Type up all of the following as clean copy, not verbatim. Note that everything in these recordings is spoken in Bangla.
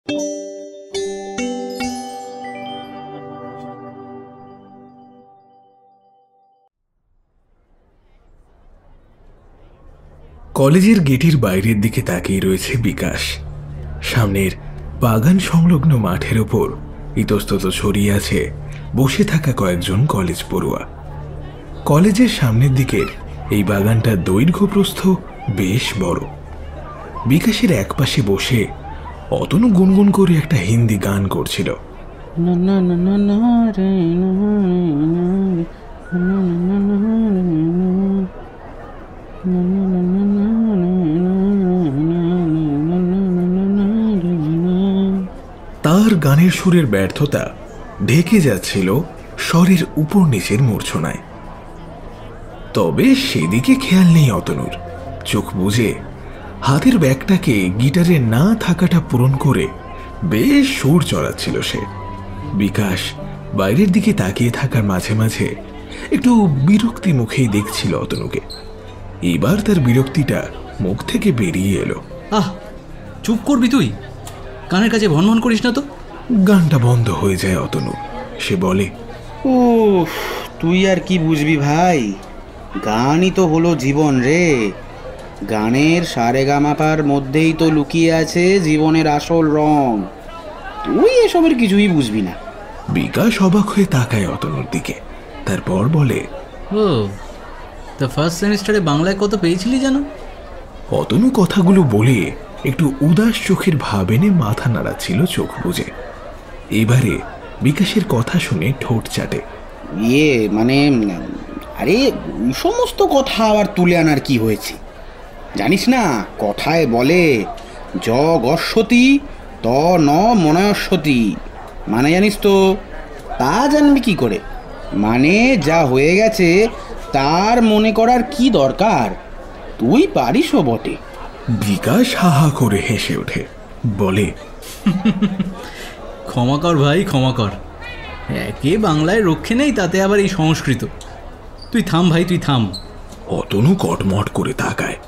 কলেজের গেটের বাইরের দিকে তাকিয়ে রয়েছে বিকাশ। সামনের বাগান সংলগ্ন মাঠের ওপর ইতস্তত ছড়িয়ে আছে বসে থাকা কয়েকজন কলেজ পড়ুয়া। কলেজের সামনের দিকের এই বাগানটার দৈর্ঘ্য প্রস্থ বেশ বড়। বিকাশের একপাশে বসে অতনু গুনগুন করে একটা হিন্দি গান করছিল। তার গানের সুরের ব্যর্থতা ঢেকে যাচ্ছিল স্বরের উপর নিচের মূর্ছনায়। তবে সেদিকে খেয়াল নেই অতনুর। চোখ বুজে হাতের ব্যাগটাকে গিটারে না থাকাটা পূরণ করে বেশ সুর চড়াচ্ছিল সে। বিকাশ বাইরের দিকে তাকিয়ে থাকার মাঝে মাঝে একটু বিরক্তি মুখেই দেখছিল অতনুকে। এবার তার বিরক্তিটা মুখ থেকে বেরিয়ে এলো। চুপ করবি তুই, গানের কাছে ভনভন করিস না তো। গানটা বন্ধ হয়ে যায় অতনুর। সে বলে, তুই আর কি বুঝবি ভাই, গানই তো হলো জীবন রে। গানের সারেগামাপার মধ্যেই তো লুকিয়ে আছে জীবনের আসল রং। তুই এসবের কিছুই বুঝবি না। বিকাশ অবাক হয়ে তাকায় অতনুর দিকে, তারপর বলে, তা ফার্স্ট সেমিস্টারে বাংলায় কত পেয়েছিলি জানো? অতনু কথাগুলো বলে একটু উদাস চোখের ভাব এনে মাথা নাড়াচ্ছিল চোখ বুজে। এবারে বিকাশের কথা শুনে ঠোঁট চাটে। মানে আরে ওই সমস্ত কথা আবার তুলে আনার কি হয়েছে? জানিস না কথায় বলে য গস্বতী ত ন মনস্বতী, মানে জানিস তো? তা জানবি কি করে? মানে যা হয়ে গেছে তার মনে করার কি দরকার? তুই পারিসও বটে। বিকাশ হাহা করে হেসে ওঠে, বলে, ক্ষমা কর ভাই, ক্ষমা কর। একে বাংলায় রক্ষে নেই, তাতে আবার এই সংস্কৃত। তুই থাম ভাই, তুই থাম। অতনু কটমট করে তাকায়।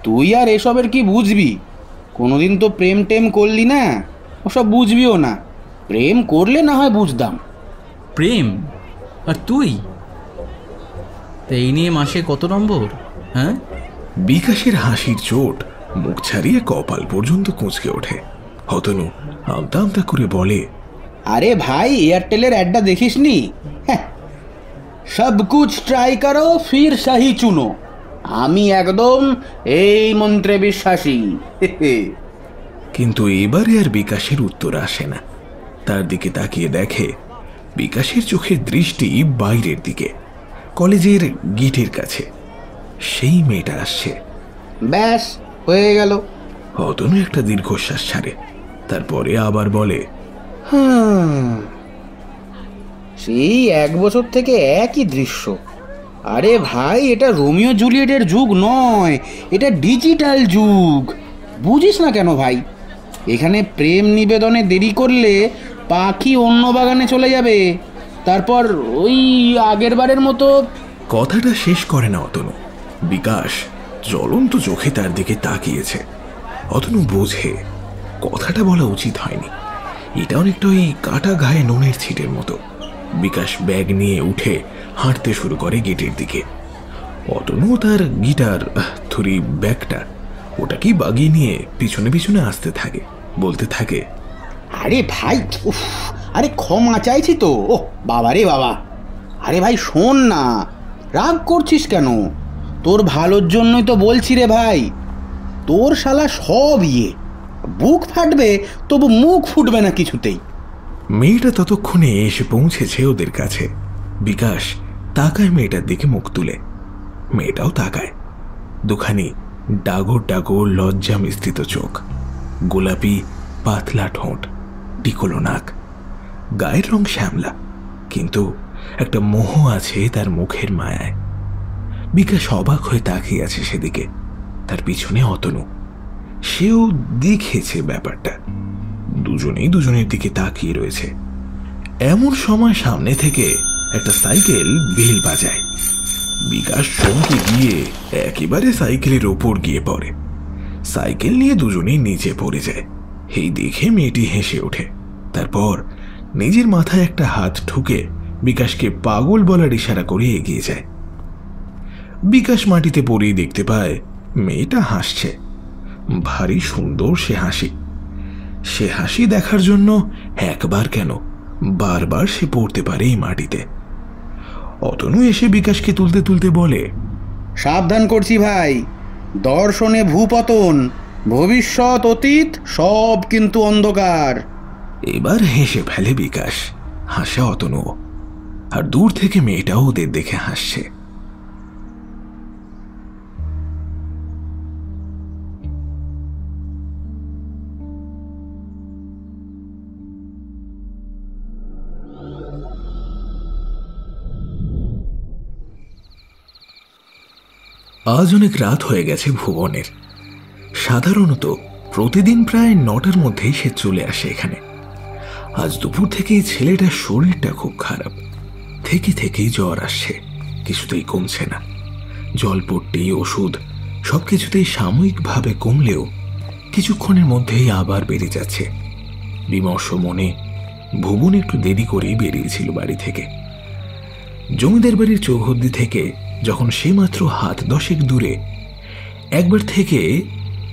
তুই আর এসবের কি বুঝবি? কোনোদিন তো প্রেম টেম করলি না, ওসব বুঝবিও না। প্রেম করলে না হয় বুঝতাম। প্রেম? আর তুই এই নিয়ে মাসে কত নম্বর? হ্যাঁ? বিকাশের হাসির চোট মুখ ছাড়িয়ে কপাল পর্যন্ত কুঁচকে ওঠে। অতনু আমতা আমতা করে বলে, আরে ভাই, এয়ারটেলের অ্যাডটা দেখিসনি? সব কুছ ট্রাই করো ফির শাহি চুনো। আমি একদম এই মন্ত্রে বিশ্বাসী। কিন্তু এবারে আর বিকাশের উত্তর আসে না। তার দিকে তাকিয়ে দেখে বিকাশের চোখের দৃষ্টি বাইরের দিকে, কলেজের গেটের কাছে। সেই মেয়েটা আসছে। ব্যাস হয়ে গেল। অতনু একটা দীর্ঘশ্বাস ছাড়ে, তারপরে আবার বলে, সেই 1 বছর থেকে একই দৃশ্য। আরে ভাই, এটা রোমিও জুলিয়েটের যুগ নয়, এটা ডিজিটাল যুগ। বুঝিস না কেন ভাই? এখানে প্রেম নিবেদনে দেরি করলে পাখি অন্য বাগানে চলে যাবে, তারপর ওই আগের বারের মতো। কথাটা শেষ করে না অতনু। বিকাশ জ্বলন্ত চোখে তার দিকে তাকিয়েছে। অতনু বোঝে কথাটা বলা উচিত হয়নি। এটা অনেকটা ওই কাটা গায়ে নুনের ছিটের মতো। বিকাশ ব্যাগ নিয়ে উঠে হাঁটতে শুরু করে গেটের দিকে। অতনু তার গিটার ব্যাগটা ওটাকেই বাগিয়ে নিয়ে পিছনে পিছনে আসতে থাকে, বলতে থাকে, আরে ভাই, আরে ক্ষমা চাইছি তো। ও বাবা রে বাবা। আরে ভাই শোন না, রাগ করছিস কেন? তোর ভালোর জন্যই তো বলছি রে ভাই। তোর শালা সব বুক ফাটবে তবু মুখ ফুটবে না কিছুতেই। মেয়েটা ততক্ষণে এসে পৌঁছেছে ওদের কাছে। বিকাশ তাকায় মেয়েটার দিকে মুখ তুলে। মেয়েটাও তাকায়। দুখানি ডাগর ডাগর লজ্জা মিশ্রিত চোখ, গোলাপি পাতলা ঠোঁট, টিকলো নাক, গায়ের রং শ্যামলা, কিন্তু একটা মোহ আছে তার মুখের মায়ায়। বিকাশ অবাক হয়ে তাকিয়ে আছে সেদিকে। তার পিছনে অতনু, সেও দেখেছে ব্যাপারটা। দুজনেই দুজনের দিকে তাকিয়ে রয়েছে। এমন সময় সামনে থেকে একটা সাইকেল বেল বাজায়। বিকাশ চমকে গিয়ে একেবারে সাইকেলের ওপর গিয়ে পড়ে। সাইকেল নিয়ে দুজনেই নিচে পড়ে যায়। এই দেখে মেয়েটি হেসে ওঠে। তারপর নিজের মাথায় একটা হাত ঠুকে বিকাশকে পাগল বলার ইশারা করে এগিয়ে যায়। বিকাশ মাটিতে পড়েই দেখতে পায় মেয়েটা হাসছে। ভারী সুন্দর সে হাসি। সে হাসি দেখার জন্য একবার কেন বারবার সে পড়তে পারে এই মাটিতে। অতনু এসে বিকাশকে তুলতে তুলতে বলে, সাবধান করছি ভাই, দর্শনে ভূপতন, ভবিষ্যৎ অতীত সব কিন্তু অন্ধকার। এবার হেসে ফেলে বিকাশ, হাসে অতনু, আর দূর থেকে মেয়েটাও ওদের দেখে হাসছে। আজ অনেক রাত হয়ে গেছে ভুবনের। সাধারণত প্রতিদিন প্রায় 9টার মধ্যেই সে চলে আসে এখানে। আজ দুপুর থেকেই ছেলেটার শরীরটা খুব খারাপ, থেকেই জ্বর আসছে, কিছুতেই কমছে না। জলপট্টি, ওষুধ সবকিছুতেই সাময়িকভাবে কমলেও কিছুক্ষণের মধ্যেই আবার বেড়ে যাচ্ছে। বিমর্ষ মনে ভুবন একটু দেরি করেই বেরিয়েছিল বাড়ি থেকে। জমিদার বাড়ির চৌহদ্দি থেকে যখন সে মাত্র হাত 10 দূরে, একবার থেকে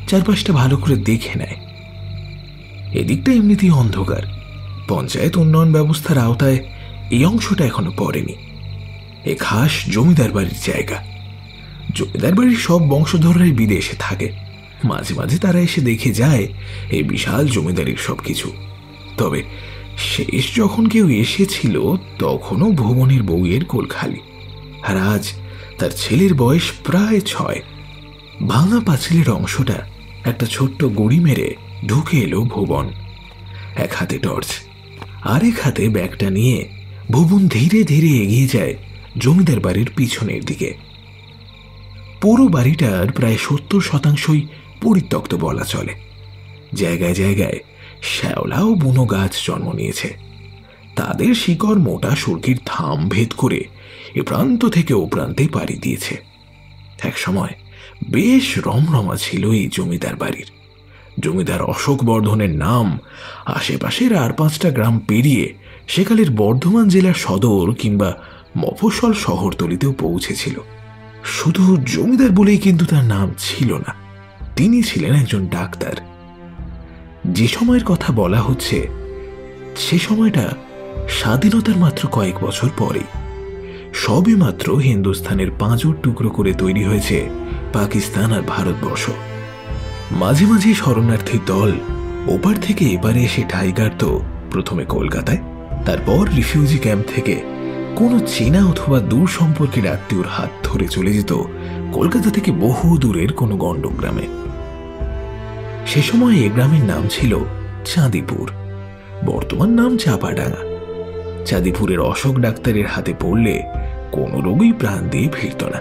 চারপাশটা ভালো করে দেখে নেয়। এদিকটা এমনিতেই অন্ধকার, পঞ্চায়েত উন্নয়ন ব্যবস্থার আওতায় এই অংশটা এখনো পড়েনি। এ খাস জমিদার বাড়ির জায়গা। জমিদার বাড়ির সব বংশধররাই বিদেশে থাকে, মাঝে মাঝে তারা এসে দেখে যায় এই বিশাল জমিদারির সবকিছু। তবে শেষ যখন কেউ এসেছিল তখনও ভুবনের বউয়ের কোল খালি, আর আজ তার ছেলের বয়স প্রায় 6। ভাঙা পাঁচিলের অংশটা একটা ছোট্ট গুড়ি মেরে ঢুকে এলো ভুবন। এক হাতে টর্চ, আরেক হাতে ব্যাগটা নিয়ে ভুবন ধীরে ধীরে এগিয়ে যায় জমিদার বাড়ির পিছনের দিকে। পুরো বাড়িটার প্রায় 70% পরিত্যক্ত বলা চলে। জায়গায় জায়গায় শ্যাওলা ও বুনো গাছ জন্ম নিয়েছে। তাদের শিকড় মোটা সুরকির থাম ভেদ করে এ প্রান্ত থেকে ও প্রান্তে পাড়ি দিয়েছে। এক সময় বেশ রমরমা ছিল এই জমিদার বাড়ির। জমিদার অশোক বর্ধনের নাম আশেপাশের আর 5টা গ্রাম পেরিয়ে সেকালের বর্ধমান জেলার সদর কিংবা মফস্বল শহরতলিতেও পৌঁছেছিল। শুধু জমিদার বলেই কিন্তু তার নাম ছিল না, তিনি ছিলেন একজন ডাক্তার। যে সময়ের কথা বলা হচ্ছে সে সময়টা স্বাধীনতার মাত্র কয়েক বছর পরেই। সবে মাত্র হিন্দুস্থানের পাঁজর টুকরো করে তৈরি হয়েছে পাকিস্তান আর ভারতবর্ষ। মাঝে মাঝে শরণার্থীর দল ওপার থেকে এপারে এসে ঠাঁই গাড়ত, প্রথমে কলকাতায়, তারপর রিফিউজি ক্যাম্প থেকে কোনো চেনা অথবা দূর সম্পর্কের আত্মীয়র হাত ধরে চলে যেত কলকাতা থেকে বহু দূরের কোনো গণ্ডক গ্রামে। সে সময় এ গ্রামের নাম ছিল চাঁদিপুর, বর্তমান নাম চাপাডাঙ্গা। চাঁদিপুরের অশোক ডাক্তারের হাতে পড়লে কোনো রোগী প্রাণ দিয়ে ফিরত না।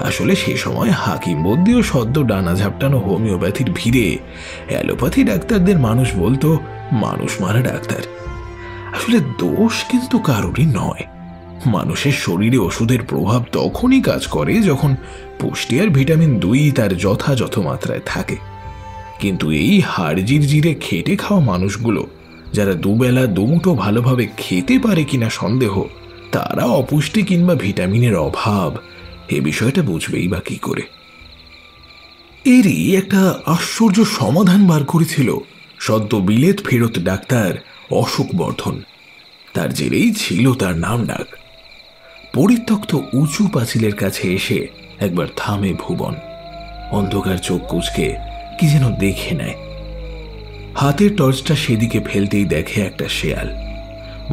আসলে সে সময় হাকিম বদ্যি ও সদ্য ডানা ঝাপটানো হোমিওপ্যাথির ভিড়ে অ্যালোপ্যাথি ডাক্তারদের মানুষ বলতো মানুষ মারা ডাক্তার। আসলে দোষ কিন্তু কারোরই নয়। মানুষের শরীরে ওষুধের প্রভাব তখনই কাজ করে যখন পুষ্টি আর ভিটামিন 2 তার যথাযথ মাত্রায় থাকে। কিন্তু এই হাড় জিরজিরে খেটে খাওয়া মানুষগুলো, যারা দুবেলা দুমুঠো ভালোভাবে খেতে পারে কিনা সন্দেহ, তারা অপুষ্টি কিংবা ভিটামিনের অভাব এ বিষয়টা বুঝবেই বা কি করে। এরই একটা আশ্চর্য সমাধান বার করেছিল সদ্য বিলেত ফেরত ডাক্তার অশোক বর্ধন। তার জেরেই ছিল তার নাম ডাক। পরিত্যক্ত উঁচু পাঁচিলের কাছে এসে একবার থামে ভুবন। অন্ধকার চোখ কুঁচকে কি যেন দেখে নেয়। হাতের টর্চটা সেদিকে ফেলতেই দেখে একটা শেয়াল।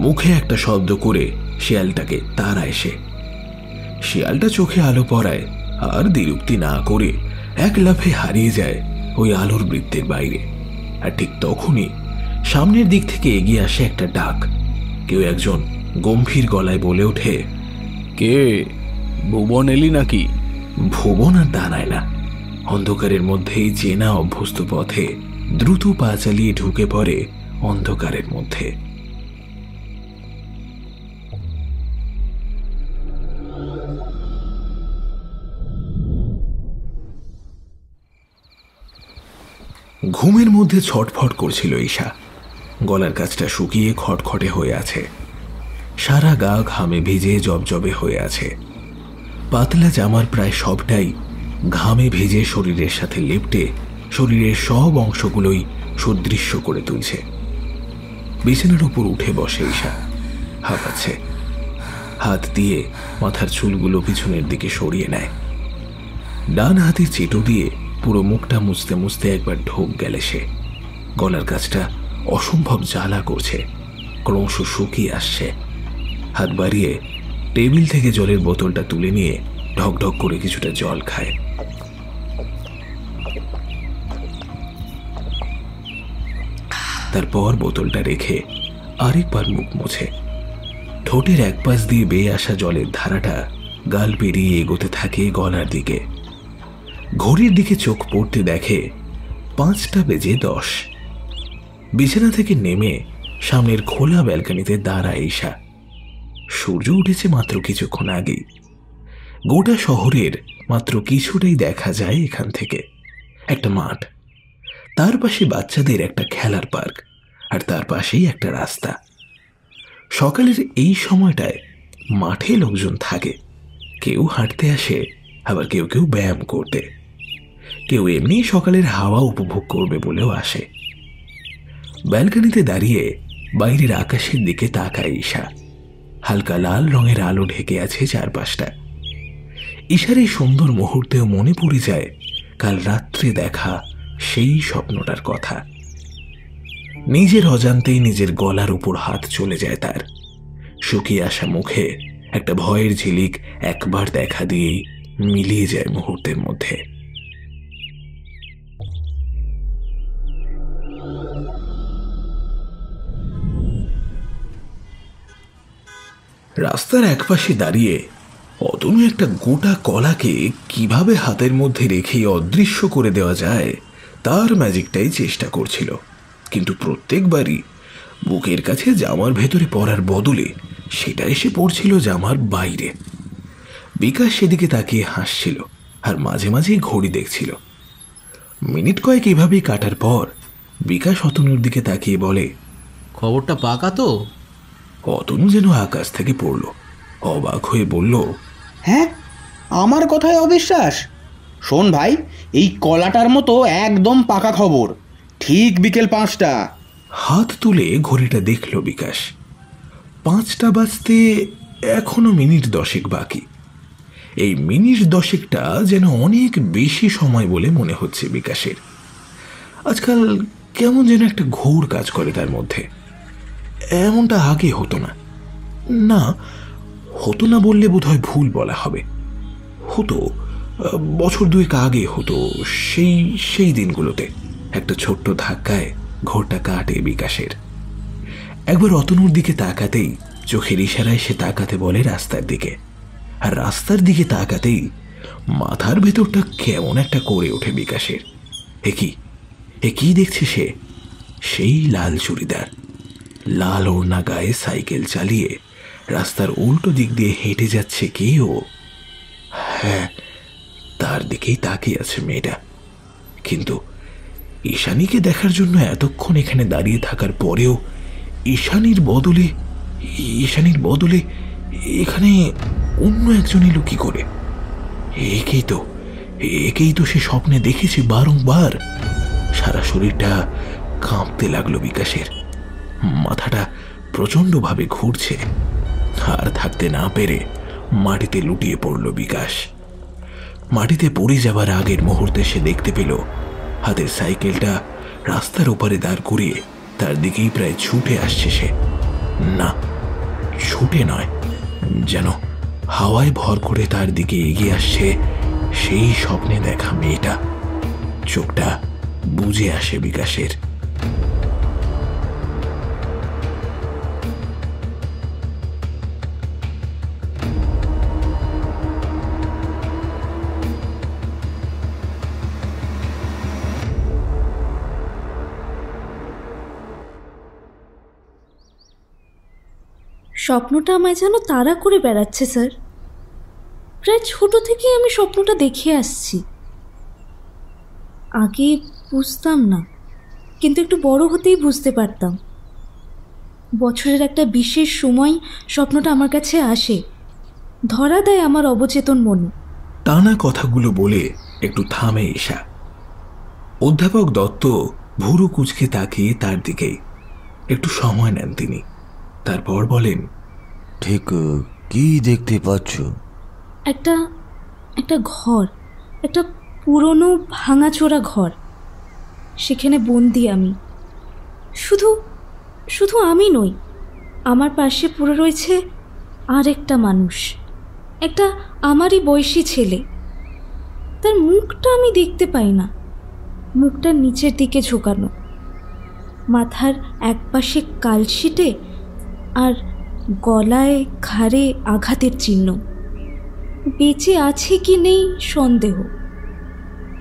মুখে একটা শব্দ করে শেয়ালটাকে তাড়া এসে। শিয়ালটা চোখে আলো পড়ায় আর দ্বিরুক্তি না করে এক লাফে হারিয়ে যায় ওই আলোর বৃত্তের বাইরে। আর ঠিক তখনই সামনের দিক থেকে এগিয়ে আসে একটা ডাক। কেউ একজন গম্ভীর গলায় বলে ওঠে, কে? ভুবন এলি নাকি? ভুবন আর দাঁড়ায় না। অন্ধকারের মধ্যেই চেনা অভ্যস্ত পথে দ্রুত পা চালিয়ে ঢুকে পড়ে অন্ধকারের মধ্যে। ঘুমের মধ্যে ছটফট করছিল ঈশা। গলার কাছটা শুকিয়ে খটখটে হয়ে আছে, সারা গা ঘামে ভিজে জবজবে হয়ে আছে। পাতলা জামার প্রায় সবটাই ঘামে ভেজে শরীরের সাথে লেপ্টে শরীরের সব অংশগুলোই সুদৃশ্য করে তুলছে। বিছানার উপর উঠে বসে ঈশা, হাঁপাচ্ছে। হাত দিয়ে মাথার চুলগুলো পিছনের দিকে সরিয়ে নেয়। ডান হাতের চেটো দিয়ে পুরো মুখটা মুছতে মুছতে একবার ঢোক গেলে সে। গলার কাছটা অসম্ভব জ্বালা করছে, ক্রমশ শুকিয়ে আসছে। হাত বাড়িয়ে টেবিল থেকে জলের বোতলটা তুলে নিয়ে ঢক ঢক করে কিছুটা জল খায়। তারপর বোতলটা রেখে আরেকবার মুখ মোছে। ঠোঁটের এক পাশ দিয়ে বেয়ে আসা জলের ধারাটা গাল পেরিয়ে এগোতে থাকে গলার দিকে। ঘড়ির দিকে চোখ পড়তে দেখে 5:10। বিছানা থেকে নেমে সামনের খোলা ব্যালকনিতে দাঁড়ায় ঈশা। সূর্য উঠেছে মাত্র কিছুক্ষণ আগেই। গোটা শহরের মাত্র কিছুটাই দেখা যায় এখান থেকে। একটা মাঠ, তার পাশে বাচ্চাদের একটা খেলার পার্ক, আর তার পাশেই একটা রাস্তা। সকালের এই সময়টায় মাঠে লোকজন থাকে। কেউ হাঁটতে আসে, আবার কেউ কেউ ব্যায়াম করতে, কেউ এমনি সকালের হাওয়া উপভোগ করবে বলেও আসে। ব্যালকনিতে দাঁড়িয়ে বাইরের আকাশের দিকে তাকায় ঈশা। হালকা লাল রঙের আলো ঢেকে আছে চারপাশটা। ঈশার এই সুন্দর মুহূর্তেও মনে পড়ে যায় কাল রাত্রে দেখা সেই স্বপ্নটার কথা। নিজের অজান্তেই নিজের গলার উপর হাত চলে যায় তার। শুকিয়ে আসা মুখে একটা ভয়ের ঝিলিক একবার দেখা দিয়েই মিলিয়ে যায় মুহূর্তের মধ্যে। রাস্তার একপাশে দাঁড়িয়ে অতনু একটা গোটা কলাকে কিভাবে হাতের মধ্যে রেখেই অদৃশ্য করে দেওয়া যায় তার ম্যাজিকটাই চেষ্টা করছিল। কিন্তু প্রত্যেকবারই বুকের কাছে জামার ভেতরে পড়ার বদলে সেটা এসে পড়ছিল জামার বাইরে। বিকাশ সেদিকে তাকিয়ে হাসছিল আর মাঝে মাঝে ঘড়ি দেখছিল। মিনিট কয়েক এভাবেই কাটার পর বিকাশ অতনুর দিকে তাকিয়ে বলে, খবরটা পাকা তো? অতনু যেন আকাশ থেকে পড়ল, অবাক হয়ে বলল, হ্যাঁ, আমার কথায় অবিশ্বাস? শোন ভাই, এই কলাটার মতো একদম পাকা খবর। ঠিক বিকেল 5টা। হাত তুলে ঘড়িটা দেখল বিকাশ। 5টা বাজতে এখনো মিনিট 10 বাকি। এই মিনিট 10টা যেন অনেক বেশি সময় বলে মনে হচ্ছে বিকাশের। আজকাল কেমন যেন একটা ঘোর কাজ করে তার মধ্যে। এমনটা আগে হতো না। না, হতো না বললে বোধহয় ভুল বলা হবে। হতো, বছর 2 আগে হতো। সেই দিনগুলোতে একটা ছোট্ট ধাক্কায় ঘোরটা কাটে বিকাশের। একবার অতনুর দিকে তাকাতেই চোখের ইশারায় সে তাকাতে বলে রাস্তার দিকে, আর রাস্তার দিকে তাকাতেই মাথার ভেতরটা কেমন একটা করে ওঠে বিকাশের। এ কি দেখছে সে? সেই লাল চুড়িদার, লাল ওড়না গায়ে সাইকেল চালিয়ে রাস্তার উল্টো দিক দিয়ে হেঁটে যাচ্ছে কে ও? হ্যাঁ, তার দিকেই তাকিয়ে আছে মেয়েটা। কিন্তু ঈশানীকে দেখার জন্য এতক্ষণ এখানে দাঁড়িয়ে থাকার পরেও ঈশানীর বদলে এখানে অন্য একজন এলো কি করে? একেই তো সে স্বপ্নে দেখেছে বারংবার। সারা শরীরটা কাঁপতে লাগলো বিকাশের। মাথাটা প্রচণ্ডভাবে ঘুরছে। আর থাকতে না পেরে মাটিতে লুটিয়ে পড়ল বিকাশ। মাটিতে পড়ে যাবার আগের মুহূর্তে সে দেখতে পেল হাতের সাইকেলটা রাস্তার ওপারে দাঁড় করিয়ে তার দিকেই প্রায় ছুটে আসছে সে। না, ছুটে নয়, যেন হাওয়ায় ভর করে তার দিকে এগিয়ে আসছে সেই স্বপ্নে দেখা মেয়েটা। চোখটা বুজে আসে বিকাশের। স্বপ্নটা আমায় যেন তাড়া করে বেড়াচ্ছে স্যার। প্রায় ছোট থেকেই আমি স্বপ্নটা দেখে আসছি। আগে বুঝতাম না, কিন্তু একটু বড় হতেই বুঝতে পারতাম। বছরের একটা বিশেষ সময় স্বপ্নটা আমার কাছে আসে, ধরা দেয় আমার অবচেতন মনে। টানা কথাগুলো বলে একটু থামে ঈশা। অধ্যাপক দত্ত ভুরু কুঁচকে তাকিয়ে তার দিকেই একটু সময় নেন তিনি। তারপর বলেন, ঠিক কি দেখতে পাচ্ছ? একটা একটা ঘর, একটা পুরনো ভাঙাচোরা ঘর। সেখানে বন্দি আমি। শুধু শুধু আমি নই, আমার পাশে পড়ে রয়েছে আর একটা মানুষ, একটা আমারই বয়সী ছেলে। তার মুখটা আমি দেখতে পাই না, মুখটা নিচের দিকে ঝোঁকানো, মাথার একপাশে কালশিটে আর গলায় ঘাড়ে আঘাতের চিহ্ন। বেঁচে আছে কি নেই সন্দেহ।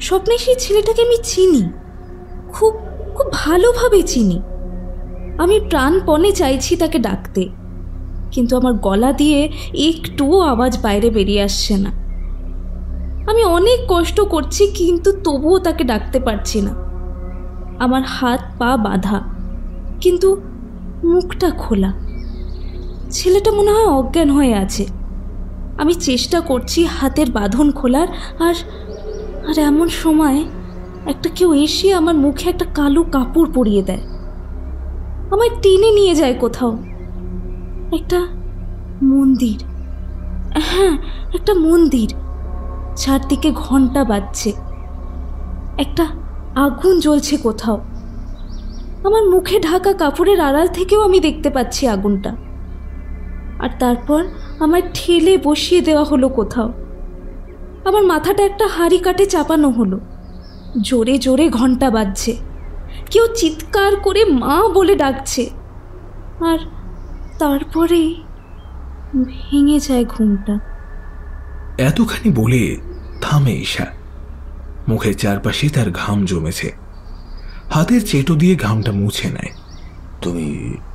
স্বপ্নে সেই ছেলেটাকে আমি চিনি, খুব খুব ভালোভাবে চিনি। আমি প্রাণপণে চাইছি তাকে ডাকতে, কিন্তু আমার গলা দিয়ে একটুও আওয়াজ বাইরে বেরিয়ে আসছে না। আমি অনেক কষ্ট করছি, কিন্তু তবুও তাকে ডাকতে পারছি না। আমার হাত পা বাঁধা, কিন্তু মুখটা খোলা। ছেলেটা মনে হয় অজ্ঞান হয়ে আছে। আমি চেষ্টা করছি হাতের বাঁধন খোলার, আর আর এমন সময় একটা কেউ এসে আমার মুখে একটা কালো কাপড় পরিয়ে দেয়, আমায় টেনে নিয়ে যায় কোথাও। একটা মন্দির, হ্যাঁ একটা মন্দির। চারদিকে ঘন্টা বাজছে, একটা আগুন জ্বলছে কোথাও। আমার মুখে ঢাকা কাপড়ের আড়াল থেকেও আমি দেখতে পাচ্ছি আগুনটা। আর তারপর আমায় ঠেলে বসিয়ে দেওয়া হলো কোথাও। আমার মাথাটা একটা হাঁড়ি কাটে চাপানো হলো। জোরে জোরে ঘন্টা বাজছে, কেউ চিৎকার করে মা বলে ডাকছে। আর তারপরে ভেঙে যায় ঘুমটা। এতখানি বলে থামে ঈশা। মুখের চারপাশে তার ঘাম জমেছে, হাতের চেটো দিয়ে ঘামটা মুছে নেয়। তুমি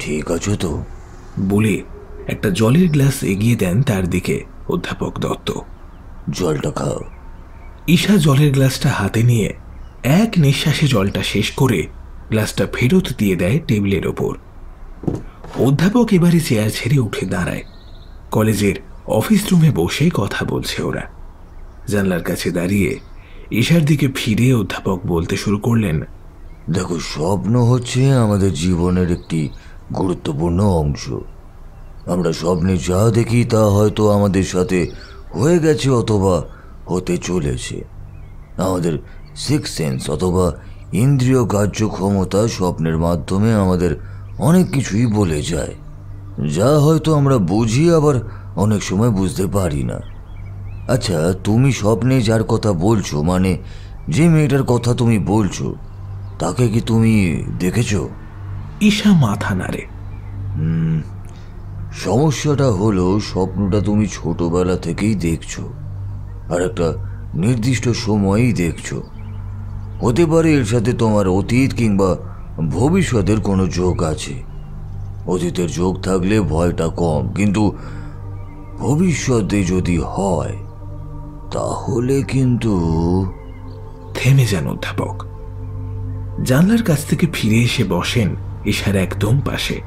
ঠিক আছো তো? বলে একটা জলের গ্লাস এগিয়ে দেন তার দিকে অধ্যাপক দত্ত। জলটা খাও। ঈশা জলের গ্লাসটা হাতে নিয়ে এক নিঃশ্বাসে জলটা শেষ করে গ্লাসটা ফেরত দিয়ে দেয় টেবিলের ওপর। অধ্যাপক এবারে চেয়ার ছেড়ে উঠে দাঁড়ায়। কলেজের অফিস রুমে বসে কথা বলছে ওরা। জানলার কাছে দাঁড়িয়ে ঈশার দিকে ফিরে অধ্যাপক বলতে শুরু করলেন, দেখো, স্বপ্ন হচ্ছে আমাদের জীবনের একটি গুরুত্বপূর্ণ অংশ। আমরা স্বপ্নে যা দেখি তা হয়তো আমাদের সাথে হয়ে গেছে অথবা হতে চলেছে। আমাদের সিক্স সেন্স অথবা ইন্দ্রিয় কার্যক্ষমতা স্বপ্নের মাধ্যমে আমাদের অনেক কিছুই বলে যায়, যা হয়তো আমরা বুঝি আবার অনেক সময় বুঝতে পারি না। আচ্ছা, তুমি স্বপ্নে যার কথা বলছো, মানে যে মেয়েটার কথা তুমি বলছো, তাকে কি তুমি দেখেছো? ঈশা মাথা নাড়ে। সমস্যাটা হলো স্বপ্নটা তুমি ছোটবেলা থেকেই দেখছো, আর একটা নির্দিষ্ট সময়েই দেখছো। হতে পারে এর সাথে তোমার অতীত কিংবা ভবিষ্যতের কোনো যোগ আছে। অতীতের যোগ থাকলে ভয়টা কম, কিন্তু ভবিষ্যতে যদি হয় তাহলে কিন্তু। থেমে যান অধ্যাপক। জানলার কাছ থেকে ফিরে এসে বসেন ঈশার একদম পাশে।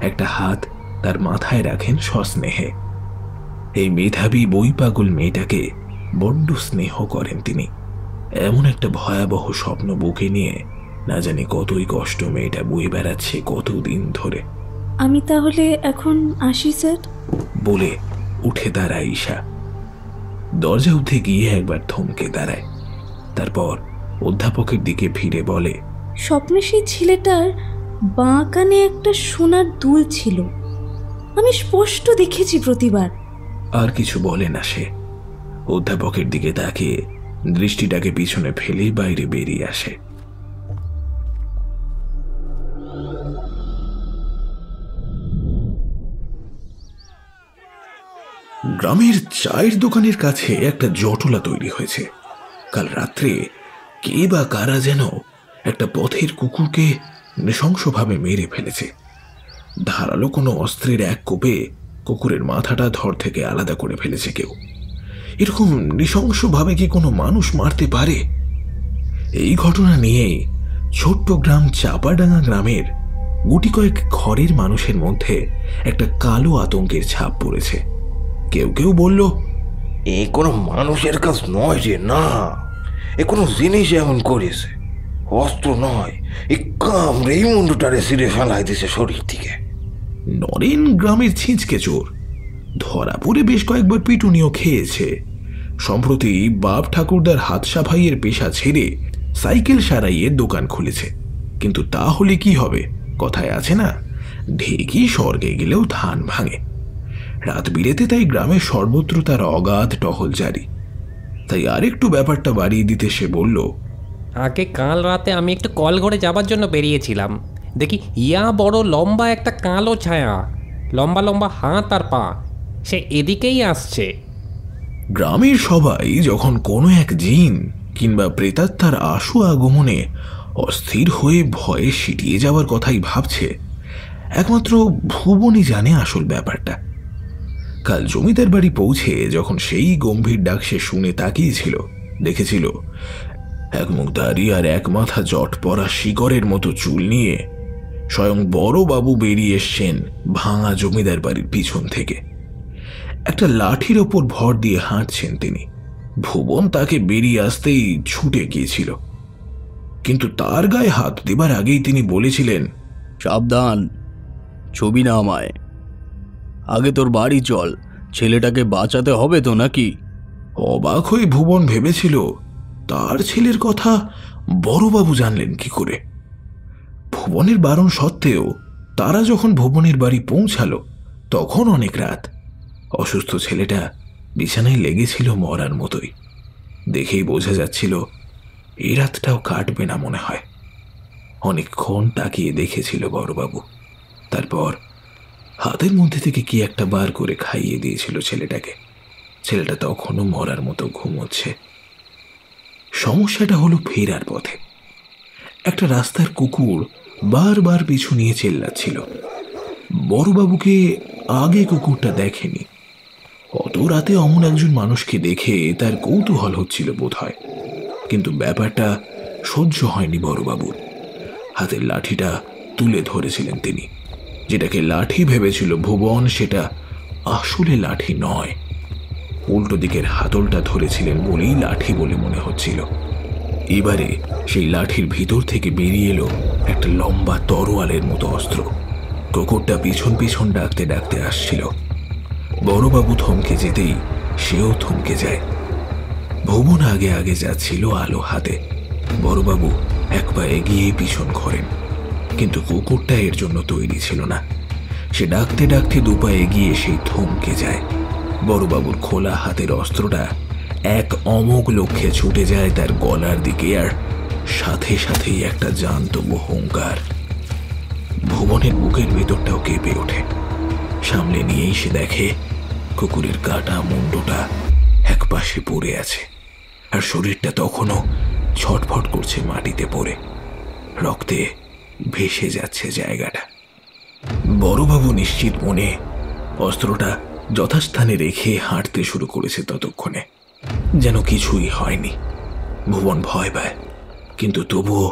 একটা হাত তার মাথায় রাখেন সস্নেহে। এই মেধাবী বই পাগল মেয়েটাকে বড্ড স্নেহ করেন তিনি। এমন একটা ভয়াবহ স্বপ্ন বুকে নিয়ে না জানি কতই কষ্ট মেয়েটা বয়ে বেড়াচ্ছে কতদিন ধরে। আমি তাহলে এখন আসি স্যার, বলে উঠে দাঁড়ায় ঈশা। দরজা উঠে গিয়ে একবার থমকে দাঁড়ায়, তারপর অধ্যাপকের দিকে ফিরে বলে, স্বপ্নে সেই ছেলেটার বাঁ কানে একটা সোনার দুল ছিল, আমি স্পষ্ট দেখেছি প্রতিবার। আর কিছু বলে না সে। অধ্যাপকের দিকে তাকিয়ে দৃষ্টিটাকে পিছনে ফেলেই বাইরে বেরিয়ে আসে। গ্রামের চায়ের দোকানের কাছে একটা জটলা তৈরি হয়েছে। কাল রাত্রে কে বা কারা যেন একটা পথের কুকুরকে নৃশংসভাবে মেরে ফেলেছে। ধারালো কোনো অস্ত্রের এক কোপে কুকুরের মাথাটা ধর থেকে আলাদা করে ফেলেছে কেউ। এরকম নৃশংসভাবে কি কোনো মানুষ মারতে পারে? এই ঘটনা নিয়ে ছোট্ট গ্রাম চাপাডাঙ্গা গ্রামের গুটি কয়েক ঘরের মানুষের মধ্যে একটা কালো আতঙ্কের ছাপ পড়েছে। কেউ কেউ বলল, এ কোনো মানুষের কাজ নয় রে, না, এ কোনো জিনিস এমন করেছে, অস্ত্র নয়, এ কামড়েই মুন্ডুটারে ছিঁড়ে ফেলাই দিছে শরীর থেকে। নরেন গ্রামের ছিঁচকে চোর, ধরা পড়ে বেশ কয়েকবার পিটুনিও খেয়েছে। সম্প্রতি বাপ ঠাকুরদার হাত সাফাইয়ের পেশা ছেড়ে সাইকেল সারাইয়ের দোকান খুলেছে। কিন্তু তাহলে কি হবে? কথায় আছে না, ঢেকি স্বর্গে গেলেও ধান ভাঙে। রাত বিরেতে তাই গ্রামের সর্বত্র তার অগাধ টহল জারি। তাই আরেকটু ব্যাপারটা বাড়িয়ে দিতে সে বলল, আগে কাল রাতে আমি একটু কলঘরে যাবার জন্য বেরিয়েছিলাম, দেখি ইয়া বড় লম্বা একটা কালো ছায়া, লম্বা লম্বা হাত আর পা, সে এদিকেই আসছে। গ্রামের সবাই যখন কোনো এক জিন কিংবা প্রেতাত্মার আশু আগমনে অস্থির হয়ে ভয়ে সিটিয়ে যাওয়ার কথাই ভাবছে, একমাত্র ভুবনই জানে আসল ব্যাপারটা। কাল জমিদার বাড়ি পৌঁছে যখন সেই গম্ভীর ডাক সে শুনে তাকিয়েছিল, দেখেছিল এক মুখ দাড়ি আর এক মাথা জট পরা শিকড়ের মতো চুল নিয়ে স্বয়ং বড়বাবু বেরিয়ে এসছেন ভাঙা জমিদার বাড়ির পিছন থেকে। একটা লাঠির ওপর ভর দিয়ে হাঁটছেন তিনি। ভুবন তাকে বেরিয়ে আসতেই ছুটে গিয়েছিল, কিন্তু তার গায়ে হাত দেবার আগেই তিনি বলেছিলেন, সাবধান, ছবি না আমায়, আগে তোর বাড়ি চল, ছেলেটাকে বাঁচাতে হবে তো নাকি? অবাক হয়ে ভুবন ভেবেছিল তার ছেলের কথা বড়বাবু জানলেন কি করে। ভুবনের বারণ সত্ত্বেও তারা যখন ভুবনের বাড়ি পৌঁছালো তখন অনেক রাত। অসুস্থ ছেলেটা বিছানায় লেগেছিল মরার মতোই। দেখেই বোঝা যাচ্ছিল এই রাতটাও কাটবে না মনে হয়। অনেকক্ষণ তাকিয়ে দেখেছিল বড়বাবু, তারপর হাতের মধ্যে থেকে কি একটা বার করে খাইয়ে দিয়েছিল ছেলেটাকে। ছেলেটা তখনও মরার মতো ঘুমোচ্ছে। সমস্যাটা হলো ফেরার পথে একটা রাস্তার কুকুর বারবার পিছু নিয়ে চেল্লাচ্ছিল। বড়বাবুকে আগে কুকুরটা দেখেনি। অত রাতে অমন একজন মানুষকে দেখে তার কৌতূহল হচ্ছিল বোধ হয়, কিন্তু ব্যাপারটা সহ্য হয়নি বড়বাবুর। হাতের লাঠিটা তুলে ধরেছিলেন তিনি। যেটাকে লাঠি ভেবেছিল ভুবন, সেটা আসলে লাঠি নয়। উল্টো দিকের হাতলটা ধরেছিলেন বলেই লাঠি বলে মনে হচ্ছিল। এবারে সেই লাঠির ভিতর থেকে বেরিয়ে এলো একটা লম্বা তরোয়ালের মতো অস্ত্র। কুকুরটা পিছন পিছন ডাকতে ডাকতে আসছিল। বড়বাবু থমকে যেতেই সেও থমকে যায়। ভুবন আগে আগে যাচ্ছিল আলো হাতে। বড়বাবু এক পা এগিয়ে পিছন ঘোরেন, কিন্তু কুকুরটা এর জন্য তৈরি ছিল না। সে ডাকতে ডাকতে দুপা এগিয়ে সেই থমকে যায়। বড়বাবুর খোলা হাতের অস্ত্রটা এক অমোঘ লক্ষ্যে ছুটে যায় তার গলার দিকে, আর সাথে সাথেই একটা জান্তব হুঙ্কার। ভুবনের বুকের ভেতরটাও কেঁপে ওঠে। সামনে নিয়েই সে দেখে কুকুরের কাটা মুন্ডটা এক পাশে পড়ে আছে, আর শরীরটা তখনও ছটফট করছে মাটিতে পড়ে। রক্তে ভেসে যাচ্ছে জায়গাটা। বড়বাবু নিশ্চিত মনে অস্ত্রটা যথাস্থানে রেখে হাঁটতে শুরু করেছে। ততক্ষণে যেন কিছুই হয়নি। ভুবন ভয় পায়, কিন্তু তবুও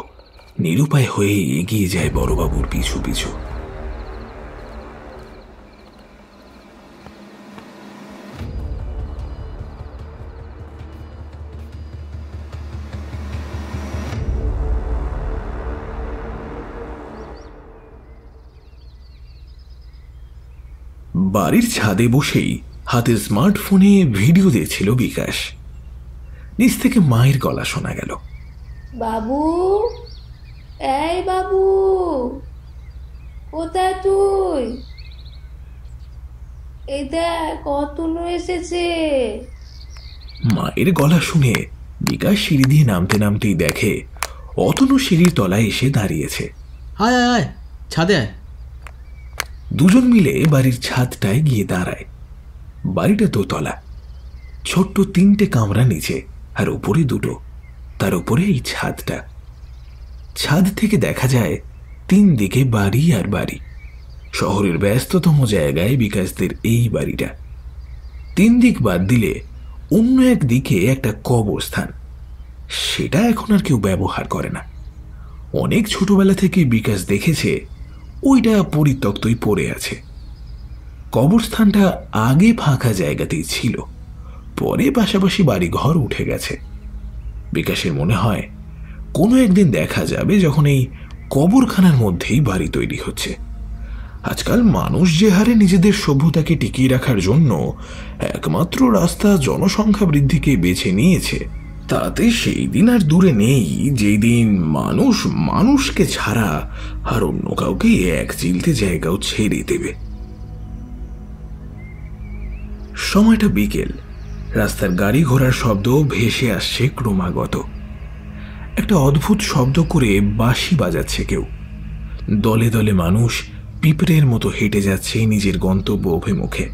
নিরুপায় হয়ে এগিয়ে যায় বড়বাবুর পিছু পিছু। বাড়ির ছাদে বসেই হাতে স্মার্টফোনে ভিডিও দেখছিল বিকাশ। নিচ থেকে মায়ের গলা শোনা গেল, বাবু, এই বাবু, কোথায় তুই? এই দেখ অতনু এসেছে। মায়ের গলা শুনে বিকাশ সিঁড়ি দিয়ে নামতে নামতেই দেখে অতনু সিঁড়ির তলায় এসে দাঁড়িয়েছে। আয় আয় আয়, ছাদে আয়। দুজন মিলে বাড়ির ছাদটায় গিয়ে দাঁড়ায়। বাড়িটা দোতলা, ছোট্ট 3টে কামরা নিচে আর উপরে 2টো, তার উপরে এই ছাদটা। ছাদ থেকে দেখা যায় 3 দিকে বাড়ি আর বাড়ি। শহরের ব্যস্ততম জায়গায় বিকাশদের এই বাড়িটা। 3 দিক বাদ দিলে অন্য এক দিকে একটা কবরস্থান। সেটা এখন আর কেউ ব্যবহার করে না। অনেক ছোটবেলা থেকে বিকাশ দেখেছে ওইটা পরিত্যক্তই পড়ে আছে। কবরস্থানটা আগে ফাঁকা জায়গাতেই ছিল, পরে পাশাপাশি বাড়ি ঘর উঠে গেছে। বিকাশের মনে হয় কোনো একদিন দেখা যাবে যখন এই কবরখানার মধ্যেই বাড়ি তৈরি হচ্ছে। আজকাল মানুষ যে হারে নিজেদের সভ্যতাকে টিকিয়ে রাখার জন্য একমাত্র রাস্তা জনসংখ্যা বৃদ্ধিকে বেছে নিয়েছে, তাতে সেই দিন আর দূরে নেই যেই দিন মানুষ মানুষকে ছাড়া আর অন্য কাউকে এক চিলতে জায়গাও ছেড়ে দেবে। সময়টা বিকেল। রাস্তার গাড়ি ঘোড়ার শব্দ ভেসে আসছে ক্রমাগত। একটা অদ্ভুত শব্দ করে বাঁশি বাজাচ্ছে কেউ। দলে দলে মানুষ পিঁপড়ের মতো হেঁটে যাচ্ছে নিজের গন্তব্য অভিমুখে।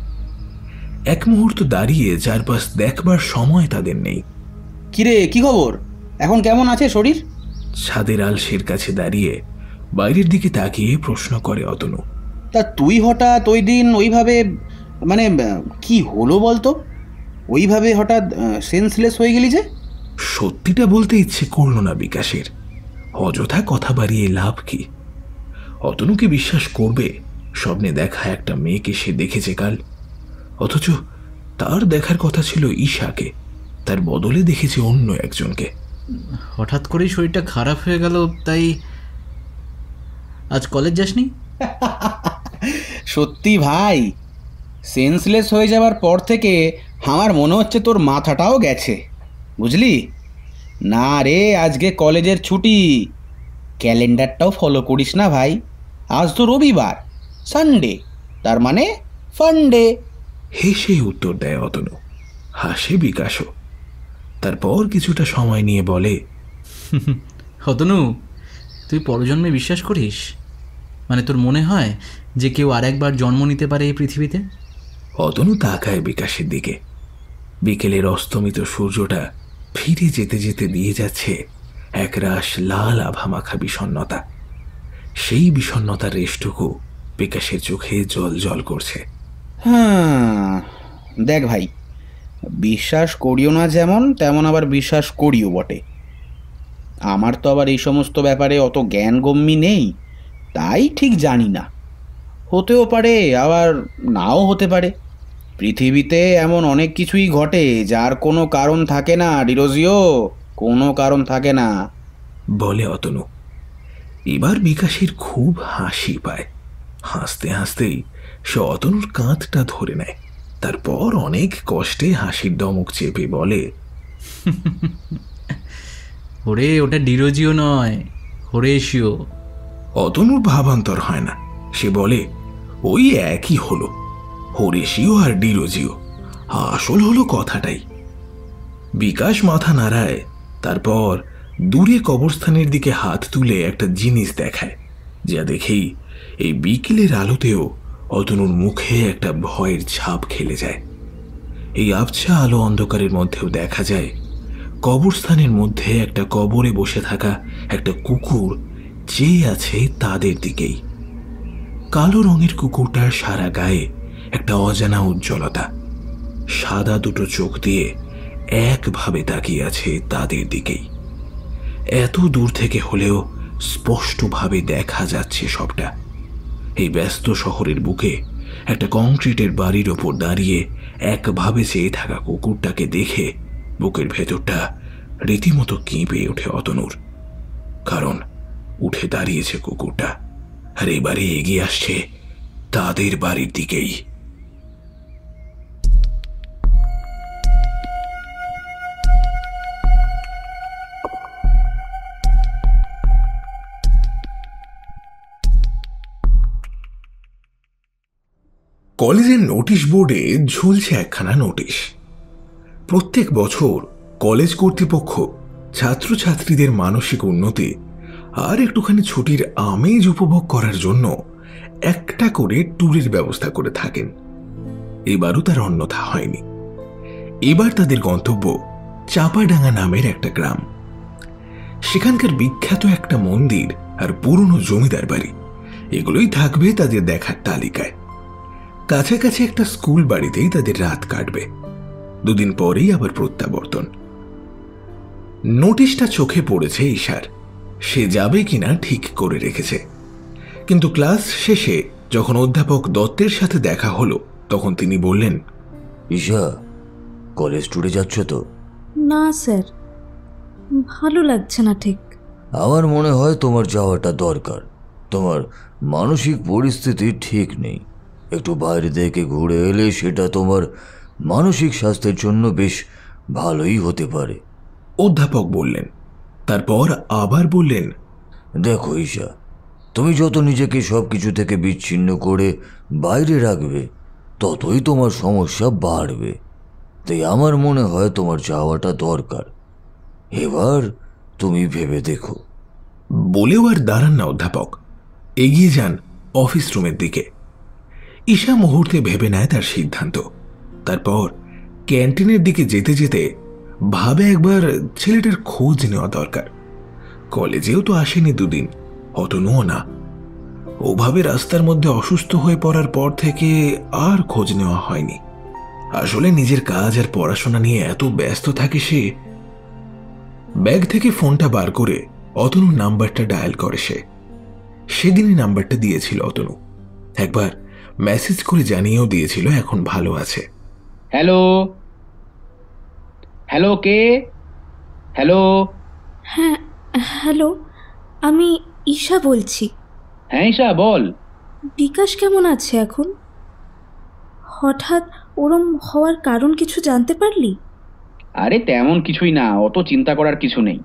এক মুহূর্ত দাঁড়িয়ে চারপাশ দেখবার সময় তাদের নেই। কিরে, কি খবর? এখন কেমন আছে শরীর? ছাদের আলসের কাছে দাঁড়িয়ে বাইরের দিকে তাকিয়ে প্রশ্ন করে অতনু। তা তুই হঠাৎ ওই দিন ওইভাবে, মানে কি হলো বলতো? ওইভাবে হঠাৎ সেন্সলেস হয়ে গেলি যে? সত্যিটা বলতে ইচ্ছে করল না বিকাশের। অযথা কথা বাড়িয়ে লাভ কি? অতনুকে বিশ্বাস করবে স্বপ্নে দেখা একটা মেয়েকে সে দেখেছে কাল? অথচ তার দেখার কথা ছিল ঈশাকে, তার বদলে দেখেছে অন্য একজনকে। হঠাৎ করেই শরীরটা খারাপ হয়ে গেল, তাই আজ কলেজ যাসনি? সত্যি ভাই, সেন্সলেস হয়ে যাওয়ার পর থেকে আমার মনে হচ্ছে তোর মাথাটাও গেছে, বুঝলি? না রে, আজকে কলেজের ছুটি। ক্যালেন্ডারটাও ফলো করিস না ভাই? আজ তো রবিবার, সানডে, তার মানে ফান্ডে। হেসে উত্তর দেয় অতনু। হাসে বিকাশও। তারপর কিছুটা সময় নিয়ে বলে, অতনু, তুই পরজন্মে বিশ্বাস করিস? মানে তোর মনে হয় যে কেউ আর একবার জন্ম নিতে পারে এই পৃথিবীতে? অতনু তাকায় বিকাশের দিকে। বিকেলের অস্তমিত সূর্যটা ফিরে যেতে যেতে দিয়ে যাচ্ছে একরাশ লাল আভামাখা বিষণ্ণতা। সেই বিষণ্ণতার রেশটুকু বিকাশের চোখে জল জল করছে। হ্যাঁ, দেখ ভাই, বিশ্বাস করিও না যেমন, তেমন আবার বিশ্বাস করিও বটে। আমার তো আবার এই সমস্ত ব্যাপারে অত জ্ঞানগম্যি নেই, তাই ঠিক জানি না। হতেও পারে, আবার নাও হতে পারে। পৃথিবীতে এমন অনেক কিছুই ঘটে যার কোনো কারণ থাকে না ডিরোজিও, কোনো কারণ থাকে না, বলে অতনু। এবার বিকাশের খুব হাসি পায়। হাসতে হাসতেই সে অতনুর কাঁধটা ধরে নেয়। তারপর অনেক কষ্টে হাসির দমক চেপে বলে, ওরে, ওটা ডিরোজিও নয়, হোরেশিও। অতনুর ভাবান্তর হয় না। সে বলে, ওই একই হলো, হোরেশিও আর ডিরোজিও। আসল হলো কথাটাই। বিকাশ মাথা নাড়ায়, তারপর দূরে কবরস্থানের দিকে হাত তুলে একটা জিনিস দেখায়, যা দেখেই এই বিকেলের আলোতেও অতনুর মুখে একটা ভয়ের ছাপ খেলে যায়। এই আবছা আলো অন্ধকারের মধ্যেও দেখা যায় কবরস্থানের মধ্যে একটা কবরে বসে থাকা একটা কুকুর চেয়ে আছে তাদের দিকেই। কালো রঙের কুকুরটার সারা গায়ে একটা অজানা উজ্জ্বলতা। সাদা দুটো চোখ দিয়ে একভাবে তাকিয়ে আছে তাদের দিকেই। এত দূর থেকে হলেও স্পষ্টভাবে দেখা যাচ্ছে সবটা। এই ব্যস্ত শহরের বুকে একটা কংক্রিটের বাড়ির ওপর দাঁড়িয়ে একভাবে চেয়ে থাকা কুকুরটাকে দেখে বুকের ভেতরটা রীতিমতো কেঁপে ওঠে অতনুর। কারণ উঠে দাঁড়িয়েছে কুকুরটা, আর এবারে এগিয়ে আসছে তাদের বাড়ির দিকেই। কলেজের নোটিশ বোর্ডে ঝুলছে একখানা নোটিশ। প্রত্যেক বছর কলেজ কর্তৃপক্ষ ছাত্রছাত্রীদের মানসিক উন্নতি আর একটুখানি ছুটির আমেজ উপভোগ করার জন্য একটা করে ট্যুরের ব্যবস্থা করে থাকেন। এবারও তার অন্যথা হয়নি। এবার তাদের গন্তব্য চাপাডাঙ্গা নামের একটা গ্রাম। সেখানকার বিখ্যাত একটা মন্দির আর পুরনো জমিদার বাড়ি, এগুলোই থাকবে তাদের দেখার তালিকায়। কাছাকাছি একটা স্কুল বাড়িতেই তাদের রাত কাটবে। দুদিন পরেই আবার প্রত্যাবর্তন। নোটিশটা চোখে পড়েছে ঈশার। সে যাবে কিনা ঠিক করে রেখেছে, কিন্তু ক্লাস শেষে যখন অধ্যাপক দত্তের সাথে দেখা হলো তখন তিনি বললেন, ঈশা, কলেজ ট্যুরে যাচ্ছ তো? না স্যার, ভালো লাগছে না ঠিক। আমার মনে হয় তোমার যাওয়াটা দরকার। তোমার মানসিক পরিস্থিতি ঠিক নেই। একটু বাইরে থেকে ঘুরে এলে সেটা তোমার মানসিক স্বাস্থ্যের জন্য বেশ ভালোই হতে পারে। অধ্যাপক বললেন। তারপর আবার বললেন, দেখো ঈশা, তুমি যত নিজেকে সব কিছু থেকে বিচ্ছিন্ন করে বাইরে রাখবে ততই তোমার সমস্যা বাড়বে। তাই আমার মনে হয় তোমার যাওয়াটা দরকার। এবার তুমি ভেবে দেখো। বলেও আর দাঁড়ান না অধ্যাপক, এগিয়ে যান অফিস রুমের দিকে। ঈশা মুহূর্তে ভেবে নেয় তার সিদ্ধান্ত। তারপর ক্যান্টিনের দিকে যেতে যেতে ভাবে একবার ছেলেটার খোঁজ নেওয়া দরকার। কলেজেও তো আসেনি দুদিন, অতনুও না। ওভাবে রাস্তার মধ্যে অসুস্থ হয়ে পড়ার পর থেকে আর খোঁজ নেওয়া হয়নি। আসলে নিজের কাজ আর পড়াশোনা নিয়ে এত ব্যস্ত থাকে সে। ব্যাগ থেকে ফোনটা বার করে অতনুর নাম্বারটা ডায়াল করে সে। সেদিনই নাম্বারটা দিয়েছিল অতনু। একবার মেসেজ করে জানিয়েও দিয়েছিল এখন ভালো আছে। হ্যালো হ্যালো, কে? হ্যালো। হ্যাঁ হ্যালো, আমি ঈশা বলছি। হ্যাঁ ঈশা, বল। বিকাশ কেমন আছে এখন? হঠাৎ ওরম হওয়ার কারণ কিছু জানতে পারলি? আরে তেমন কিছুই না, অত চিন্তা করার কিছু নেই।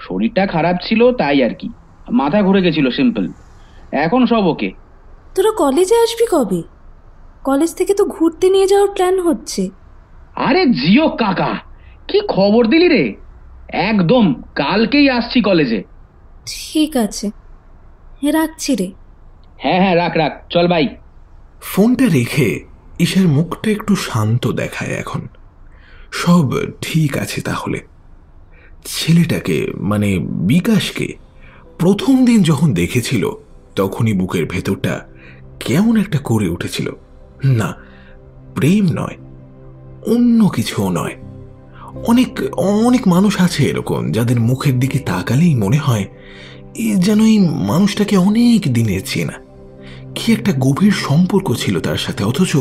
শরীরটা খারাপ ছিল তাই আর কি, মাথা ঘুরে গেছিল, সিম্পল। এখন সব ওকে। তোরা কলেজে আসবি কবে? কলেজ থেকে তো ঘুরতে নিয়ে যাওয়ার প্ল্যান হচ্ছে। আরে জিও কাকা, কি খবর দিলি রে! একদম কালকেই আসছি কলেজে। ঠিক আছে, রাখছি রে। হ্যাঁ হ্যাঁ, রাখ রাখ, চল বাই। ফোনটা রেখে ঈশার মুখটা একটু শান্ত দেখায় এখন। সব ঠিক আছে তাহলে। ছেলেটাকে মানে বিকাশকে প্রথম দিন যখন দেখেছিল তখনই বুকের ভেতরটা কেমন একটা করে উঠেছিল। না, প্রেম নয়, অন্য কিছুও নয়। অনেক অনেক মানুষ আছে এরকম, যাদের মুখের দিকে তাকালেই মনে হয় যেন এই মানুষটাকে অনেক দিনের চেনা। কি একটা গভীর সম্পর্ক ছিল তার সাথে, অথচ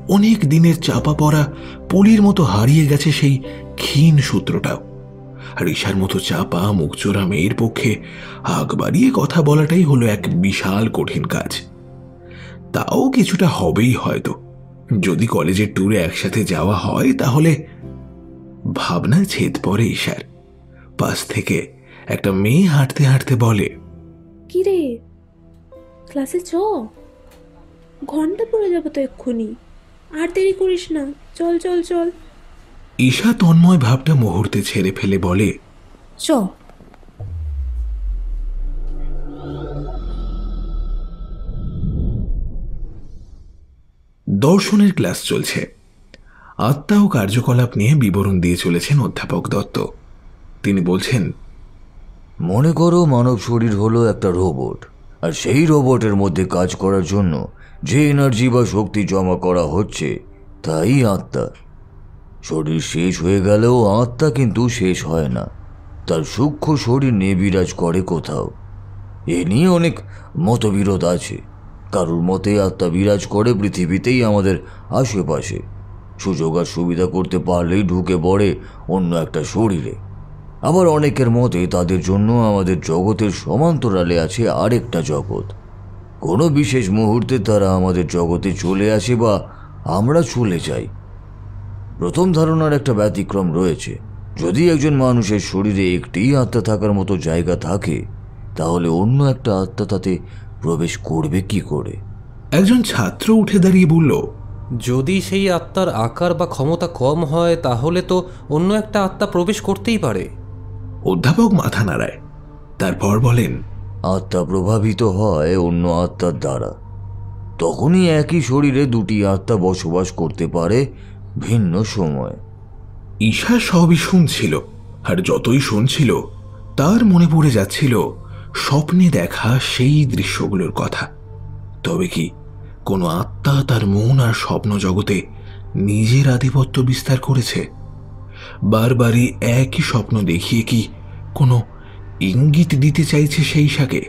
অনেক দিনের চাপা পড়া পলির মতো হারিয়ে গেছে সেই ক্ষীণ সূত্রটাও। আর ঈশার মতো চাপা মুখচোরা মেয়ের পক্ষে আগ বাড়িয়ে কথা বলাটাই হলো এক বিশাল কঠিন কাজ। তাও কিছুটা হবেই হয়তো। যদি কলেজের ট্যুরে একসাথে যাওয়া হয় তাহলে। ভাবনায় ছেদ পড়ে ঈশার। পাশ থেকে একটা মেয়ে হাঁটতে হাঁটতে বলে, কি রে, ক্লাসে চ, ঘন্টা পড়ে যাবো তো এক্ষুনি, আর দেরি করিস না, চল চল চল। ঈশা তন্ময় ভাবটা মুহূর্তে ছেড়ে ফেলে বলে, চ। দর্শনের ক্লাস চলছে। আত্মা ও কার্যকলাপ নিয়ে বিবরণ দিয়ে চলেছেন অধ্যাপক দত্ত। তিনি বলছেন, মনে করো মানব শরীর হলো একটা রোবট, আর সেই রোবটের মধ্যে কাজ করার জন্য যে এনার্জি বা শক্তি জমা করা হচ্ছে তাই আত্মা। শরীর শেষ হয়ে গেলেও আত্মা কিন্তু শেষ হয় না, তার সূক্ষ্ম শরীর নিয়ে বিরাজ করে কোথাও। এ নিয়ে অনেক মতবিরোধ আছে। কারুর মতে আত্মা বিরাজ করে পৃথিবীতেই আমাদের আশেপাশে, সুযোগ আর সুবিধা করতে পারলেই ঢুকে পড়ে অন্য একটা শরীরে। আবার অনেকের মতে তাদের জন্য আমাদের জগতের সমান্তরালে আছে আরেকটা জগৎ। কোনো বিশেষ মুহূর্তে তারা আমাদের জগতে চলে আসে বা আমরা চলে যাই। প্রথম ধারণার একটা ব্যতিক্রম রয়েছে। যদি একজন মানুষের শরীরে একটি আত্মা থাকার মতো জায়গা থাকে তাহলে অন্য একটা আত্মা তাতে প্রবেশ করবে কি করে? একজন ছাত্র উঠে দাঁড়িয়ে বলল, যদি সেই আত্মার আকার বা ক্ষমতা কম হয় তাহলে তো অন্য একটা আত্মা প্রবেশ করতেই পারে। অধ্যাপক মাথা নাড়ায়। তারপর বলেন, আত্মা প্রভাবিত হয় অন্য আত্মার দ্বারা। তখনই একই শরীরে দুটি আত্মা বসবাস করতে পারে ভিন্ন সময়। ঈশা সবই শুনছিল, আর যতই শুনছিল তার মনে পড়ে যাচ্ছিল স্বপ্নে দেখা সেই দৃশ্যগুলোর কথা। তবে কি কোনো আত্মা তার মন আর স্বপ্ন জগতে নিজের আধিপত্য বিস্তার করেছে? বারবারই একই স্বপ্ন দেখিয়ে কি কোনো ইঙ্গিত দিতে চাইছে সেই ঈশাকে,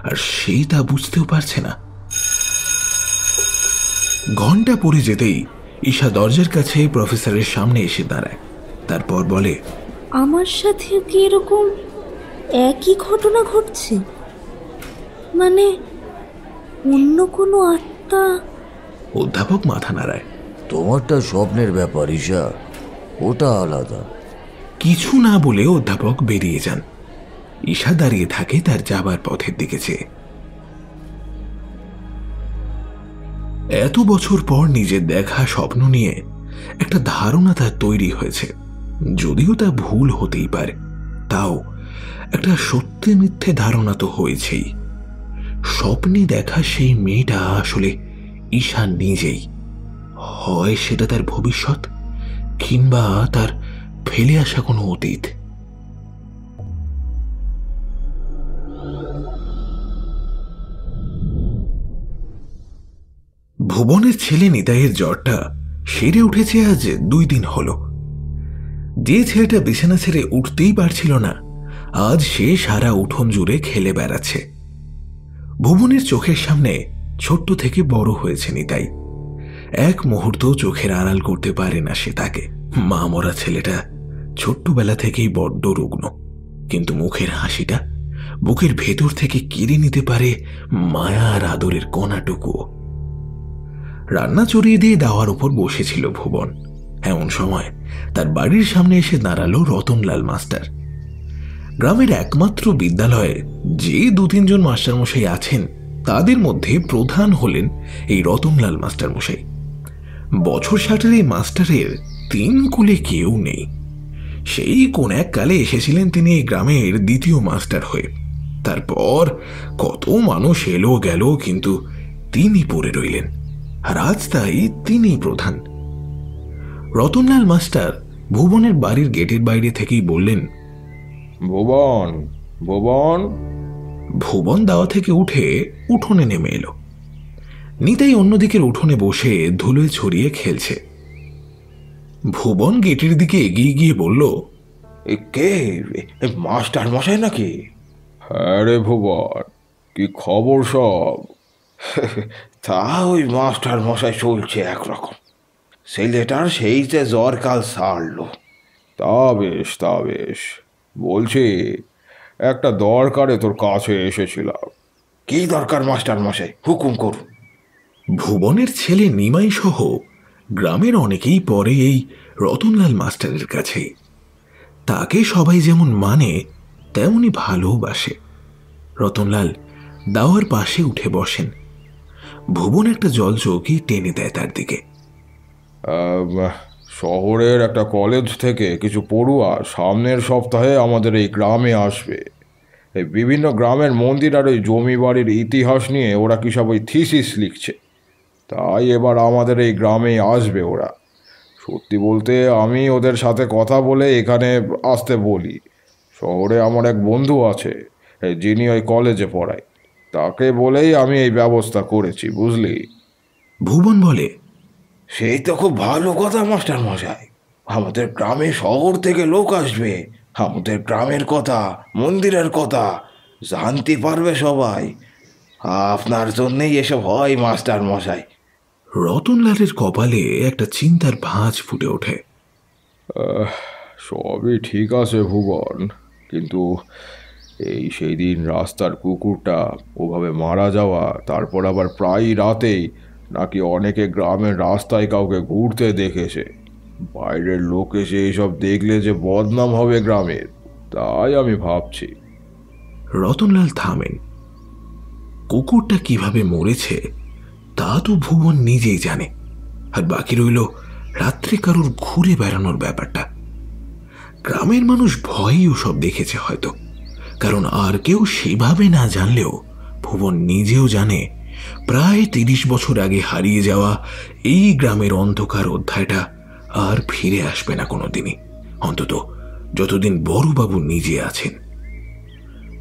আর সেই তা বুঝতেও পারছে না। ঘন্টা পড়ে যেতেই ঈশা দরজার কাছে প্রফেসরের সামনে এসে দাঁড়ায়। তারপর বলে, আমার সাথে কি এরকম একই ঘটনা ঘটছে? মানে অন্য কোনো আত্মা? অধ্যাপক মাথা নাড়ায়। তোমারটা স্বপ্নের ব্যাপার ঈশা, ওটা আলাদা। কিছু না বলে অধ্যাপক বেরিয়ে যান। ঈশা দাঁড়িয়ে থাকে তার যাবার পথের দিকে চেয়ে। এত বছর পর নিজের দেখা স্বপ্ন নিয়ে একটা ধারণা তার তৈরি হয়েছে, যদিও তা ভুল হতেই পারে, তাও একটা সত্যি মিথ্যে ধারণা তো হয়েছেই। স্বপ্নে দেখা সেই মেয়েটা আসলে ঈশা নিজেই। হয় সেটা তার ভবিষ্যৎ, কিংবা তার ফেলে আসা কোনো অতীত। ভুবনের ছেলে নিতাইয়ের জ্বরটা সেরে উঠেছে আজ 2 দিন হলো। যে ছেলেটা বিছানা ছেড়ে উঠতেই পারছিল না, আজ সে সারা উঠোন জুড়ে খেলে বেড়াচ্ছে। ভুবনের চোখের সামনে ছোট্ট থেকে বড় হয়েছে নিতাই। এক মুহূর্ত চোখের আড়াল করতে পারে না সে তাকে। মা মরা ছেলেটা ছোট্টবেলা থেকেই বড্ড রুগ্ন, কিন্তু মুখের হাসিটা বুকের ভেতর থেকে কেড়ে নিতে পারে মায়া আর আদরের কণাটুকু। রান্না চড়িয়ে দিয়ে দাওয়ার উপর বসেছিল ভুবন। এমন সময় তার বাড়ির সামনে এসে দাঁড়ালো রতনলাল মাস্টার। গ্রামের একমাত্র বিদ্যালয়ে যে 2-3 জন মাস্টারমশাই আছেন, তাদের মধ্যে প্রধান হলেন এই রতনলাল মাস্টারমশাই। বছর 60-এর এই মাস্টারের 3 কুলে কেউ নেই। সেই কোন এক কালে এসেছিলেন তিনি এই গ্রামের 2য় মাস্টার হয়ে। তারপর কত মানুষ এলো গেল, কিন্তু তিনি পড়ে রইলেন, আর আজ তাই তিনিই প্রধান। রতনলাল মাস্টার ভুবনের বাড়ির গেটের বাইরে থেকেই বললেন, ভুবন, ভুবন। ভুবন দাওয়া থেকে উঠে উঠোনে নেমে এলো। নিতাই অন্যদিকের উঠোনে বসে ধুলোয় ছড়িয়ে খেলছে। ভুবন গেটের দিকে এগিয়ে গিয়ে বলল, কে? মাস্টার মশাই নাকি? হ্যাঁ রে ভুবন, কি খবর সব? তা ওই মাস্টার মশাই চলছে একরকম। ছেলেটার সেই যে জ্বর কাল সারলো। তা বেশ, তা বেশ। বলছি, একটা দরকারে তোর কাছে এসেছিলাম। কি দরকার মাস্টার মশাই, হুকুম করুন। ভুবনের ছেলে নিমাই সহ গ্রামের অনেকেই পরে এই রতনলাল মাস্টারের কাছে। তাকে সবাই যেমন মানে তেমনি ভালোবাসে। রতনলাল দাওয়ার পাশে উঠে বসেন। ভুবন একটা জল চৌকি টেনে দেয় তার দিকে। শহরের একটা কলেজ থেকে কিছু পড়ুয়া সামনের সপ্তাহে আমাদের এই গ্রামে আসবে। এই বিভিন্ন গ্রামের মন্দির আর ওই জমি বাড়ির ইতিহাস নিয়ে ওরা কি সব ওই থিসিস লিখছে। তাই এবার আমাদের এই গ্রামেই আসবে ওরা। সত্যি বলতে আমি ওদের সাথে কথা বলে এখানে আসতে বলি। শহরে আমার এক বন্ধু আছে, যিনি ওই কলেজে পড়ায়। তাকে বলেই আমি এই ব্যবস্থা করেছি, বুঝলি। ভুবন বলে, সেই তো খুব ভালো কথা মাস্টার মশাই। আমাদের গ্রামে শহর থেকে লোক আসবে, আমাদের গ্রামের কথা, মন্দিরের কথা জানতে পারবে সবাই। আপনার জন্যেই এসব হয় মাস্টার মশাই। রতনলালের কপালে একটা চিন্তার ভাঁজ ফুটে ওঠে। সবই ঠিক আছে ভুবন, কিন্তু এই সেই দিন রাস্তার কুকুরটা ওভাবে মারা যাওয়া, তারপর আবার প্রায় রাতেই নাকি অনেকে গ্রামের রাস্তায় কাউকে ঘুরতে দেখেছে। বাইরের লোক এসে এইসব দেখলে যে বদনাম হবে গ্রামের, তাই আমি ভাবছি। রতনলাল থামেন। কুকুরটা কিভাবে মরেছে তা তো ভুবন নিজেই জানে, আর বাকি রইল রাত্রে কারোর ঘুরে বেড়ানোর ব্যাপারটা। গ্রামের মানুষ ভয়ই ওসব দেখেছে হয়তো, কারণ আর কেউ সেভাবে না জানলেও ভুবন নিজেও জানে প্রায় 30 বছর আগে হারিয়ে যাওয়া এই গ্রামের অন্ধকার অধ্যায়টা আর ফিরে আসবে না কোনোদিনই, অন্তত যতদিন বড়বাবু নিজে আছেন।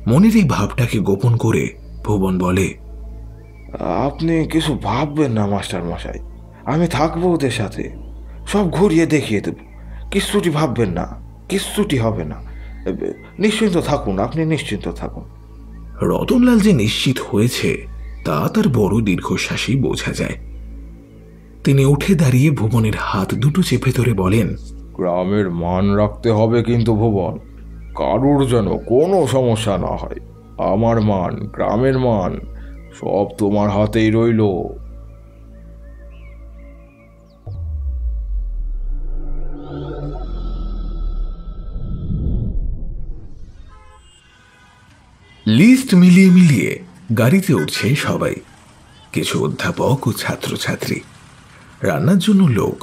মনের এই ভাবটাকে গোপন করে ভুবন বলে, আপনি কিছু ভাববেন না মাস্টার মশাই, আমি থাকবো ওদের সাথে, সব ঘুরিয়ে দেখিয়ে দেব। কিচ্ছুটি ভাববেন না, কিচ্ছুটি হবে না, নিশ্চিন্ত থাকুন, আপনি নিশ্চিন্ত থাকুন। রতনলাল যে নিশ্চিত হয়েছে তা তার বড় দীর্ঘশ্বাসেই বোঝা যায়। তিনি উঠে দাঁড়িয়ে ভুবনের হাত দুটো চেপে ধরে বলেন, গ্রামের মান রাখতে হবে কিন্তু ভুবন, কারুর যেন কোনো সমস্যা না হয়। আমার মান, গ্রামের মান সব তোমার হাতেই রইল। লিস্ট মিলিয়ে মিলিয়ে গাড়িতে উঠছে সবাই, কিছু অধ্যাপক ও ছাত্রছাত্রী। রান্নার জন্য লোক,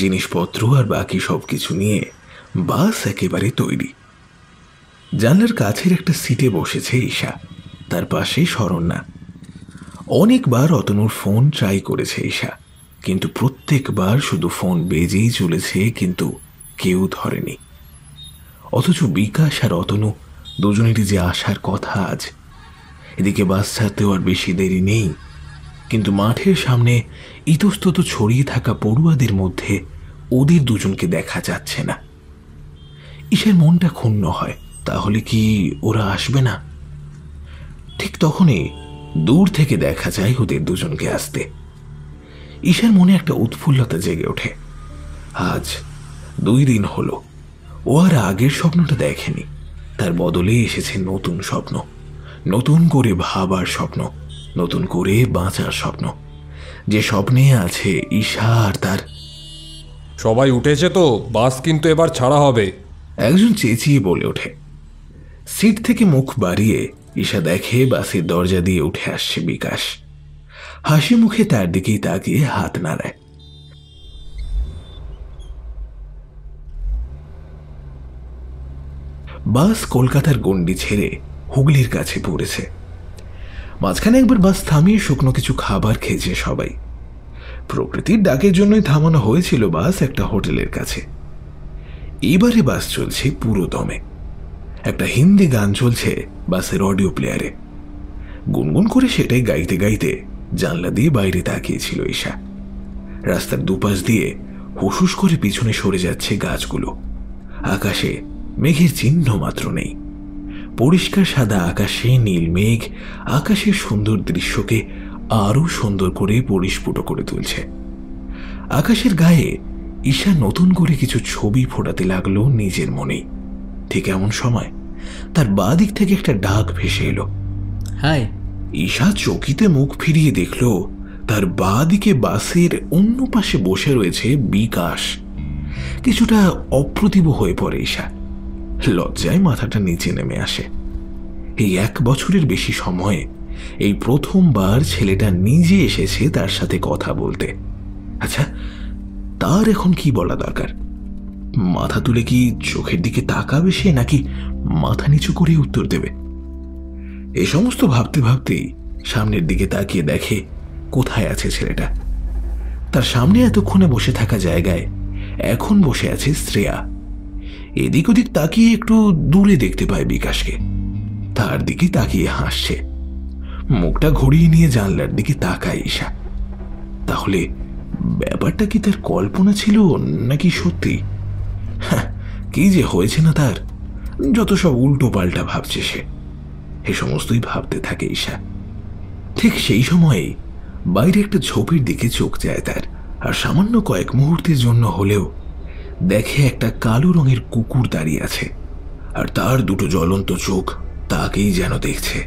জিনিসপত্র আর বাকি সবকিছু নিয়ে বাস একেবারে তৈরি। জানলার কাছের একটা সিটে বসেছে ঈশা, তার পাশে শরণ্যা। অনেকবার অতনুর ফোন ট্রাই করেছে ঈশা, কিন্তু প্রত্যেকবার শুধু ফোন বেজেই চলেছে, কিন্তু কেউ ধরেনি। অথচ বিকাশ আর অতনু দুজনেরই যে আসার কথা আজ। এদিকে বাস ছাড়তেও আর বেশি দেরি নেই, কিন্তু মাঠের সামনে ইতস্তত ছড়িয়ে থাকা পড়ুয়াদের মধ্যে ওদের দুজনকে দেখা যাচ্ছে না। ঈশার মনটা ক্ষুণ্ণ হয়, তাহলে কি ওরা আসবে না? ঠিক তখনই দূর থেকে দেখা যায় ওদের দুজনকে আসতে। ঈশার মনে একটা উৎফুল্লতা জেগে ওঠে। আজ 2 দিন হলো ও আর আগের স্বপ্নটা দেখেনি, তার বদলে এসেছে নতুন স্বপ্ন, নতুন করে ভাবার স্বপ্ন, নতুন করে বাঁচার স্বপ্ন, যে স্বপ্নে আছে ঈশা আর তার। সবাই উঠেছে তো, বাস কিন্তু এবার ছাড়া হবে, একজন চেঁচিয়ে বলে ওঠে। সিট থেকে মুখ বাড়িয়ে ঈশা দেখে বাসের দরজা দিয়ে উঠে আসছে বিকাশ। হাসি মুখে তার দিকেই তাকিয়ে হাত নাড়ায়। বাস কলকাতার গণ্ডি ছেড়ে হুগলির কাছে পড়েছে। মাঝখানে একবার বাস থামিয়ে শুকনো কিছু খাবার খেয়েছে সবাই। প্রকৃতির ডাকের জন্যই থামানো হয়েছিল বাস একটা হোটেলের কাছে। এবারে বাস চলছে পুরো দমে। একটা হিন্দি গান চলছে বাসের অডিও প্লেয়ারে। গুনগুন করে সেটাই গাইতে গাইতে জানলা দিয়ে বাইরে তাকিয়েছিল ঈশা। রাস্তার দুপাশ দিয়ে হুসুস করে পিছনে সরে যাচ্ছে গাছগুলো। আকাশে মেঘের চিহ্ন মাত্র নেই। পরিষ্কার সাদা আকাশে নীল মেঘ আকাশের সুন্দর দৃশ্যকে আরো সুন্দর করে পরিস্ফুট করে তুলছে। আকাশের গায়ে ঈশা নতুন করে কিছু ছবি ফোটাতে লাগলো নিজের মনেই। ঠিক এমন সময় তার বাঁ দিক থেকে একটা ডাক ভেসে এলো। হাই। ঈশা চকিতে মুখ ফিরিয়ে দেখল তার বাঁ দিকে বাসের অন্য পাশে বসে রয়েছে বিকাশ। কিছুটা অপ্রতিভ হয়ে পড়ে ঈশা। লজ্জায় মাথাটা নিচে নেমে আসে। এই 1 বছরের বেশি সময়ে এই প্রথমবার ছেলেটা নিজে এসেছে তার সাথে কথা বলতে। আচ্ছা, তার এখন কি বলা দরকার? মাথা তুলে কি চোখের দিকে তাকাবে সে, নাকি মাথা নিচু করে উত্তর দেবে? এ সমস্ত ভাবতে ভাবতেই সামনের দিকে তাকিয়ে দেখে কোথায় আছে ছেলেটা। তার সামনে এতক্ষণে বসে থাকা জায়গায় এখন বসে আছে শ্রেয়া। এদিক ওদিক তাকিয়ে একটু দূরে দেখতে পায় বিকাশকে। তার দিকে তাকিয়ে হাসছে। মুখটা ঘুরিয়ে নিয়ে জানলার দিকে তাকায় ঈশা। তাহলে ব্যাপারটা কি তার কল্পনা ছিল নাকি সত্যি? কি যে হয়েছে না তার, যত সব উল্টো পাল্টা ভাবছে সে। এ সমস্তই ভাবতে থাকে ঈশা। ঠিক সেই সময়ে বাইরে একটা ঝোপের দিকে চোখ যায় তার, আর সামান্য কয়েক মুহূর্তের জন্য হলেও দেখে একটা কালো রঙের কুকুর দাঁড়িয়ে আছে, আর তার দুটো জ্বলন্ত চোখ তাকেই যেন দেখছে।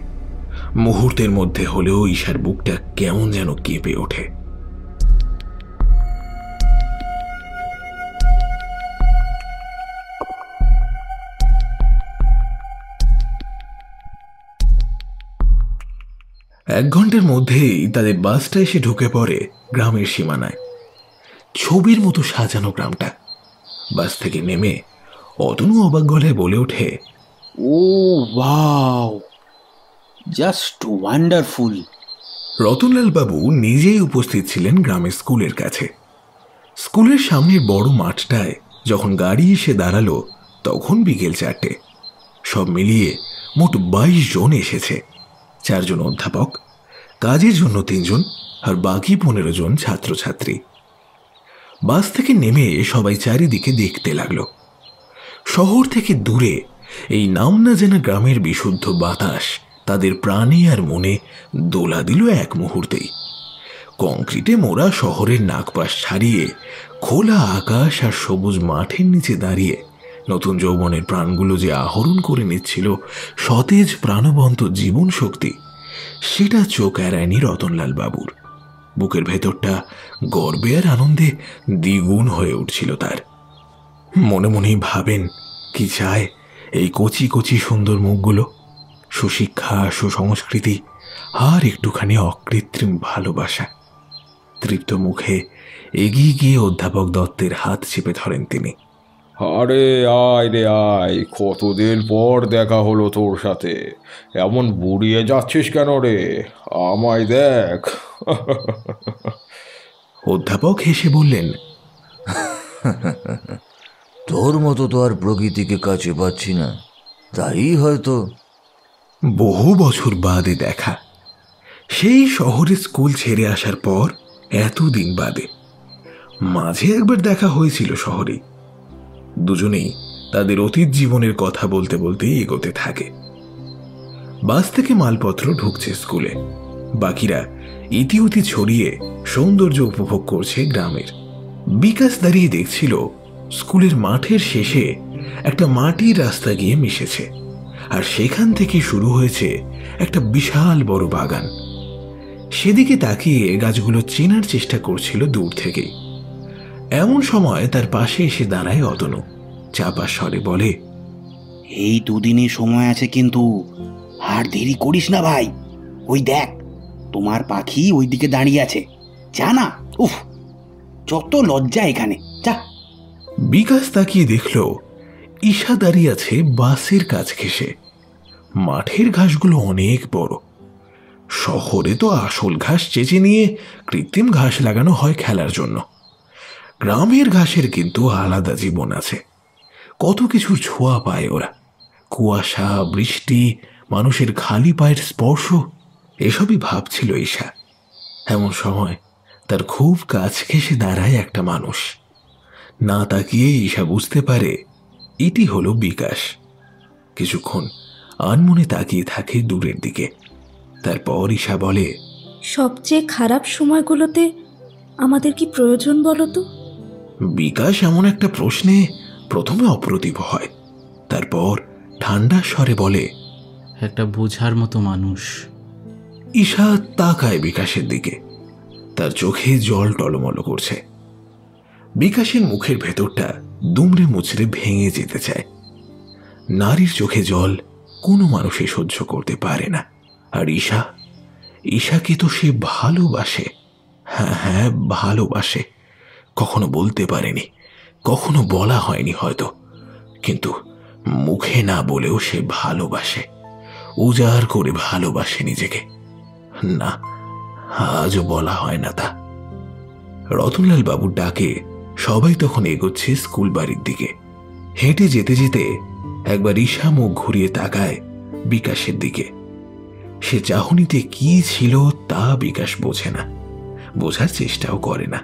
মুহূর্তের মধ্যে হলেও ঈশার বুকটা কেমন যেন কেঁপে ওঠে। এক ঘন্টার মধ্যেই তাদের বাসটা এসে ঢুকে পড়ে গ্রামের সীমানায়। ছবির মতো সাজানো গ্রামটা। বাস থেকে নেমে অতনু অবাক গলায় বলে ওঠে, ও ওয়াও, জাস্ট ওয়ান্ডারফুল। রতনলাল বাবু নিজেই উপস্থিত ছিলেন গ্রামের স্কুলের কাছে। স্কুলের সামনের বড় মাঠটায় যখন গাড়ি এসে দাঁড়ালো তখন বিকেল 4টে। সব মিলিয়ে মোট 22 জন এসেছে। 4 জন অধ্যাপক, কাজের জন্য 3 জন, আর বাকি 15 জন ছাত্রছাত্রী। বাস থেকে নেমে সবাই চারিদিকে দেখতে লাগলো। শহর থেকে দূরে এই নাম না জানা গ্রামের বিশুদ্ধ বাতাস তাদের প্রাণে আর মনে দোলা দিল এক মুহূর্তেই। কংক্রিটে মোড়া শহরের নাগপাশ ছাড়িয়ে খোলা আকাশ আর সবুজ মাঠের নিচে দাঁড়িয়ে নতুন যৌবনের প্রাণগুলো যে আহরণ করে নিচ্ছিল সতেজ প্রাণবন্ত জীবন শক্তি, সেটা চোখ এড়ায়নি রতনলাল বাবুর। বুকের ভেতরটা গর্বে আর আনন্দে দ্বিগুণ হয়ে উঠছিল তার। মনে মনেই ভাবেন কি চায় এই কচি কচি সুন্দর মুখগুলো, সুশিক্ষা, সুসংস্কৃতি আর একটুখানি অকৃত্রিম ভালোবাসা। তৃপ্ত মুখে এগিয়ে গিয়ে অধ্যাপক দত্তের হাত চেপে ধরেন তিনি। আরে আয় রে আয়, কতদিন পর দেখা হলো তোর সাথে। এমন বুড়িয়ে যাচ্ছিস কেন রে? আমায় দেখ। অধ্যাপক হেসে বললেন, তোর মতো তো আর প্রকৃতিকে কাছে পাচ্ছি না, তাই হয়তো। বহু বছর বাদে দেখা, সেই শহরে স্কুল ছেড়ে আসার পর এতদিন বাদে। মাঝে একবার দেখা হয়েছিল শহরে। দুজনেই তাদের অতীত জীবনের কথা বলতে বলতে এগোতে থাকে। বাস থেকে মালপত্র ঢুকছে স্কুলে, বাকিরা ইতিউতি ছড়িয়ে সৌন্দর্য উপভোগ করছে গ্রামের। বিকাশ দাঁড়িয়ে দেখছিল স্কুলের মাঠের শেষে একটা মাটির রাস্তা গিয়ে মিশেছে, আর সেখান থেকে শুরু হয়েছে একটা বিশাল বড় বাগান। সেদিকে তাকিয়ে গাছগুলো চেনার চেষ্টা করছিল দূর থেকেই। এমন সময় তার পাশে এসে দাঁড়ায় অতনু। চাপা স্বরে বলে, এই দুদিনই সময় আছে, কিন্তু আর দেরি করিস না ভাই। ওই দেখ, তোমার পাখি ওইদিকে দাঁড়িয়ে আছে, যা না। উফ, যত লজ্জা এখানে, যা। বিকাশ তাকিয়ে দেখল ঈশা দাঁড়িয়ে আছে বাসের কাছ ঘেঁষে। মাঠের ঘাসগুলো অনেক বড়। শহরে তো আসল ঘাস চেঁচে নিয়ে কৃত্রিম ঘাস লাগানো হয় খেলার জন্য। গ্রামের ঘাসের কিন্তু আলাদা জীবন আছে। কত কিছুর ছোঁয়া পায় ওরা। কুয়াশা, বৃষ্টি, মানুষের খালি পায়ের স্পর্শ, এসবই ভাবছিল ঈশা। এমন সময় তার খুব কাছ ঘেঁষে দাঁড়ায় একটা মানুষ। না তাকিয়ে ঈশা বুঝতে পারে এটি হলো বিকাশ। কিছুক্ষণ আনমনে তাকিয়ে থাকে দূরের দিকে। তারপর ঈশা বলে, সবচেয়ে খারাপ সময়গুলোতে আমাদের কি প্রয়োজন বলো তো? বিকাশ এমন একটা প্রশ্নে প্রথমে অপ্রতিভ হয়, তারপর ঠান্ডা স্বরে বলে, একটা বোঝার মতো মানুষ। ঈশা তাকায় বিকাশের দিকে। তার চোখে জল টলমল করছে। বিকাশের মুখের ভেতরটা দুমড়ে মুচড়ে ভেঙে যেতে চায়। নারীর চোখে জল কোনো মানুষই সহ্য করতে পারে না। আর ঈশাকে তো সে ভালোবাসে। হ্যাঁ হ্যাঁ, ভালোবাসে। কখনো বলতে পারেনি, কখনো বলা হয়নি হয়তো, কিন্তু মুখে না বলেও সে ভালোবাসে। উজাড় করে ভালোবাসে নিজেকে। না, আজও বলা হয় না তা। রতনলাল বাবুর ডাকে সবাই তখন এগোচ্ছে স্কুল বাড়ির দিকে। হেঁটে যেতে যেতে একবার ঈশা মুখ ঘুরিয়ে তাকায় বিকাশের দিকে। সে চাহনিতে কি ছিল তা বিকাশ বোঝে না, বোঝার চেষ্টাও করে না।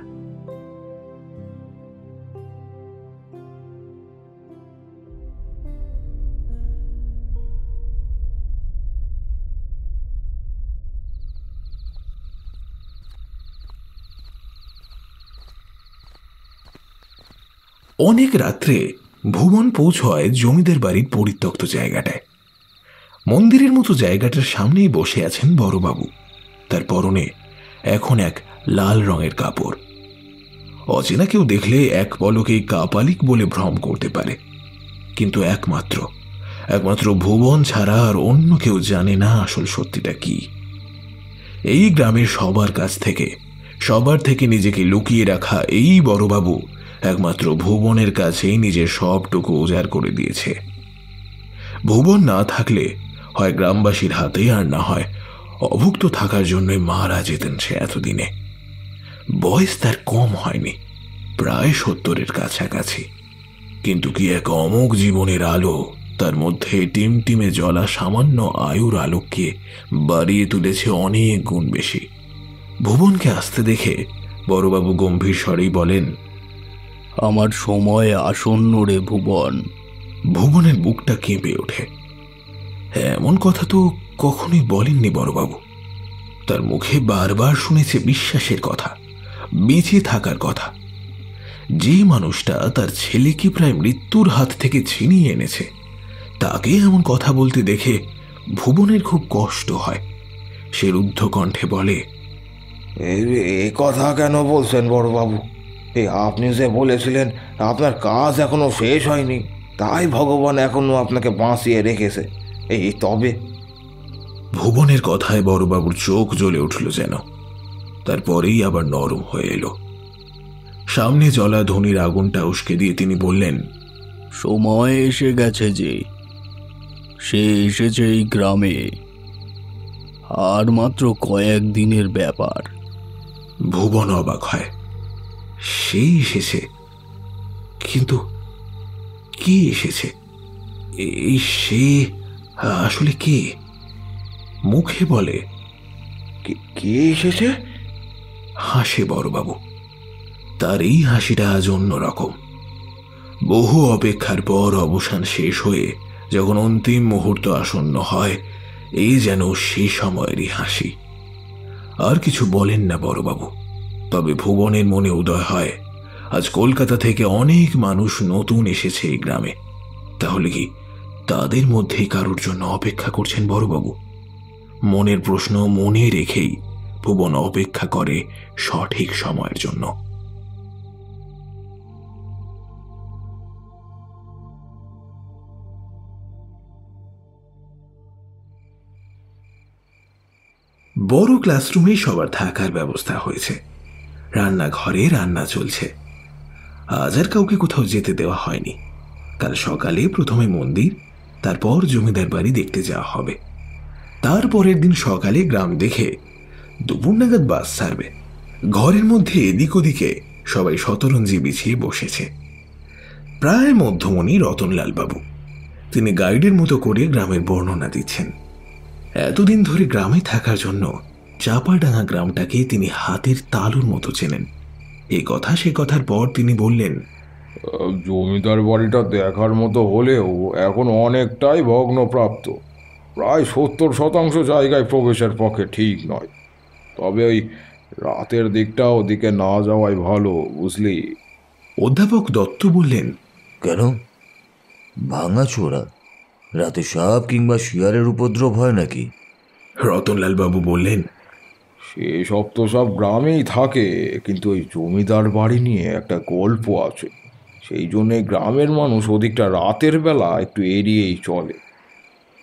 অনেক রাত্রে ভুবন পৌঁছয় জমিদার বাড়ির পরিত্যক্ত জায়গাটায়। মন্দিরের মতো জায়গাটার সামনেই বসে আছেন বড়বাবু। তার পরনে এখন এক লাল রঙের কাপড়। অচেনা কেউ দেখলে এক পলকেই কাপালিক বলে ভ্রম করতে পারে, কিন্তু একমাত্র ভুবন ছাড়া আর অন্য কেউ জানে না আসল সত্যিটা কি। এই গ্রামের সবার থেকে নিজেকে লুকিয়ে রাখা এই বড়বাবু একমাত্র ভুবনের কাছেই নিজের সবটুকু উজাড় করে দিয়েছে। ভুবন না থাকলে হয় গ্রামবাসীর হাতে, আর না হয় অভুক্ত থাকার জন্যই মারা যেতেন সে এতদিনে। বয়স তার কম হয়নি, প্রায় 70-এর কাছাকাছি, কিন্তু কি এক অমোঘ জীবনের আলো তার মধ্যে টিমটিমে জ্বলা সামান্য আয়ুর আলোককে বাড়িয়ে তুলেছে অনেক গুণ বেশি। ভুবনকে আসতে দেখে বড়বাবু গম্ভীর স্বরেই বলেন, আমার সময় আসন্ন রে ভুবন। ভুবনের বুকটা কেঁপে ওঠে। এমন কথা তো কখনোই বলেননি বড়বাবু। তার মুখে বারবার শুনেছে বিশ্বাসের কথা, বেঁচে থাকার কথা। যে মানুষটা তার ছেলেকে প্রায় মৃত্যুর হাত থেকে ছিনিয়ে এনেছে, তাকে এমন কথা বলতে দেখে ভুবনের খুব কষ্ট হয়। সে রুদ্ধ কণ্ঠে বলে, এই কথা কেন বলছেন বড়বাবু? আপনি যে বলেছিলেন আপনার কাজ এখনো শেষ হয়নি, তাই ভগবান এখনো আপনাকে বাঁচিয়ে রেখেছে। তবে ভুবনের কথায় বড়বাবুর চোখ জ্বলে উঠল যেন। তারপরেই আবার নরম হয়ে এলো। সামনে জ্বলা ধনির আগুনটা উস্কে দিয়ে তিনি বললেন, সময় এসে গেছে যে, সে এসেছে এই গ্রামে। আর মাত্র কয়েক দিনের ব্যাপার। ভুবন অবাক হয়। সেই এসেছে, কিন্তু কে এসেছে? এই সে আসলে কে? মুখে বলে কে এসেছে? হাসে বড়বাবু। তার এই হাসিটা আজ অন্যরকম। বহু অপেক্ষার পর অবসান শেষ হয়ে যখন অন্তিম মুহূর্ত আসন্ন হয়, এই যেন সে সময়েরই হাসি। আর কিছু বলেন না বড়বাবু, তবে ভুবনের মনে উদয় হয় আজ কলকাতা থেকে অনেক মানুষ নতুন এসেছে এই গ্রামে। তাহলে কি তাদের মধ্যেই কারোর জন্য অপেক্ষা করছেন বড়বাবু? মনের প্রশ্ন মনে রেখেই ভুবন অপেক্ষা করে সঠিক সময়ের জন্য। বড় ক্লাসরুমে সবার থাকার ব্যবস্থা হয়েছে। রান্নাঘরে রান্না চলছে। আজ আর কাউকে কোথাও যেতে দেওয়া হয়নি। কাল সকালে প্রথমে মন্দির, তারপর জমিদার বাড়ি দেখতে যাওয়া হবে। তারপরের দিন সকালে গ্রাম দেখে দুপুর নাগাদ বাস ছাড়বে। ঘরের মধ্যে এদিক ওদিকে সবাই শতরঞ্জি বিছিয়ে বসেছে। প্রায় মধ্যমণি রতনলাল বাবু। তিনি গাইডের মতো করে গ্রামের বর্ণনা দিচ্ছেন। এতদিন ধরে গ্রামে থাকার জন্য চাপাডাঙ্গা গ্রামটাকে তিনি হাতের তালুর মতো চেনেন। এই কথা সে কথার পর তিনি বললেন, জমিদার বাড়িটা দেখার মতো হলেও এখন অনেকটাই ভগ্নপ্রাপ্ত। প্রায় 70% জায়গায় প্রবেশের পক্ষে ঠিক নয়। তবে ওই রাতের দিকটা ওদিকে না যাওয়াই ভালো, বুঝলি? অধ্যাপক দত্ত বললেন, কেন? ভাঙাচোরা রাতে সাপ কিংবা শিয়ালের উপদ্রব হয় নাকি? রতনলাল বাবু বললেন, সেসব তো সব গ্রামেই থাকে, কিন্তু ওই জমিদার বাড়ি নিয়ে একটা গল্প আছে। সেই জন্যে গ্রামের মানুষ ওদিকটা রাতের বেলা একটু এড়িয়েই চলে।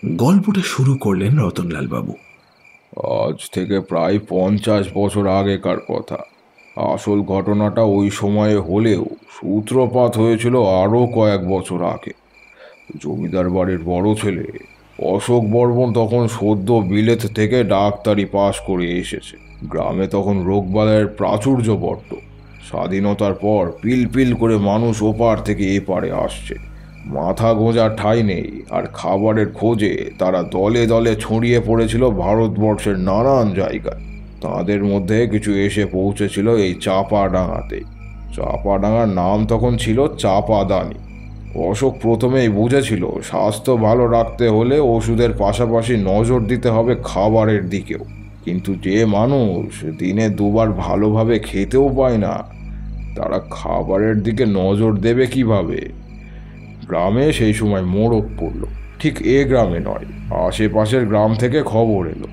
গল্পটা শুরু করলেন রতনলাল বাবু। আজ থেকে প্রায় 50 বছর আগেকার কথা। আসল ঘটনাটা ওই সময়ে হলেও সূত্রপাত হয়েছিল আরও কয়েক বছর আগে। জমিদার বাড়ির বড় ছেলে অশোক বর্মন তখন সদ্য বিলেত থেকে ডাক্তারি পাশ করে এসেছে। গ্রামে তখন রোগবালাইয়ের প্রাচুর্য বড্ড। স্বাধীনতার পর পিল পিল করে মানুষ ওপার থেকে এপারে আসছে। মাথা গোঁজার ঠাঁই নেই, আর খাবারের খোঁজে তারা দলে দলে ছড়িয়ে পড়েছিল ভারতবর্ষের নানান জায়গায়। তাদের মধ্যে কিছু এসে পৌঁছেছিল এই চাপাডাঙ্গাতেই। চাপাডাঙ্গার নাম তখন ছিল চাপাদানি। অশোক প্রথমেই বুঝেছিল স্বাস্থ্য ভালো রাখতে হলে ওষুধের পাশাপাশি নজর দিতে হবে খাবারের দিকেও। কিন্তু যে মানুষ দিনে দুবার ভালোভাবে খেতেও পায় না, তারা খাবারের দিকে নজর দেবে কিভাবে? গ্রামে সেই সময় মোড়ক পড়ল। ঠিক এ গ্রামে নয়, আশেপাশের গ্রাম থেকে খবর এলো।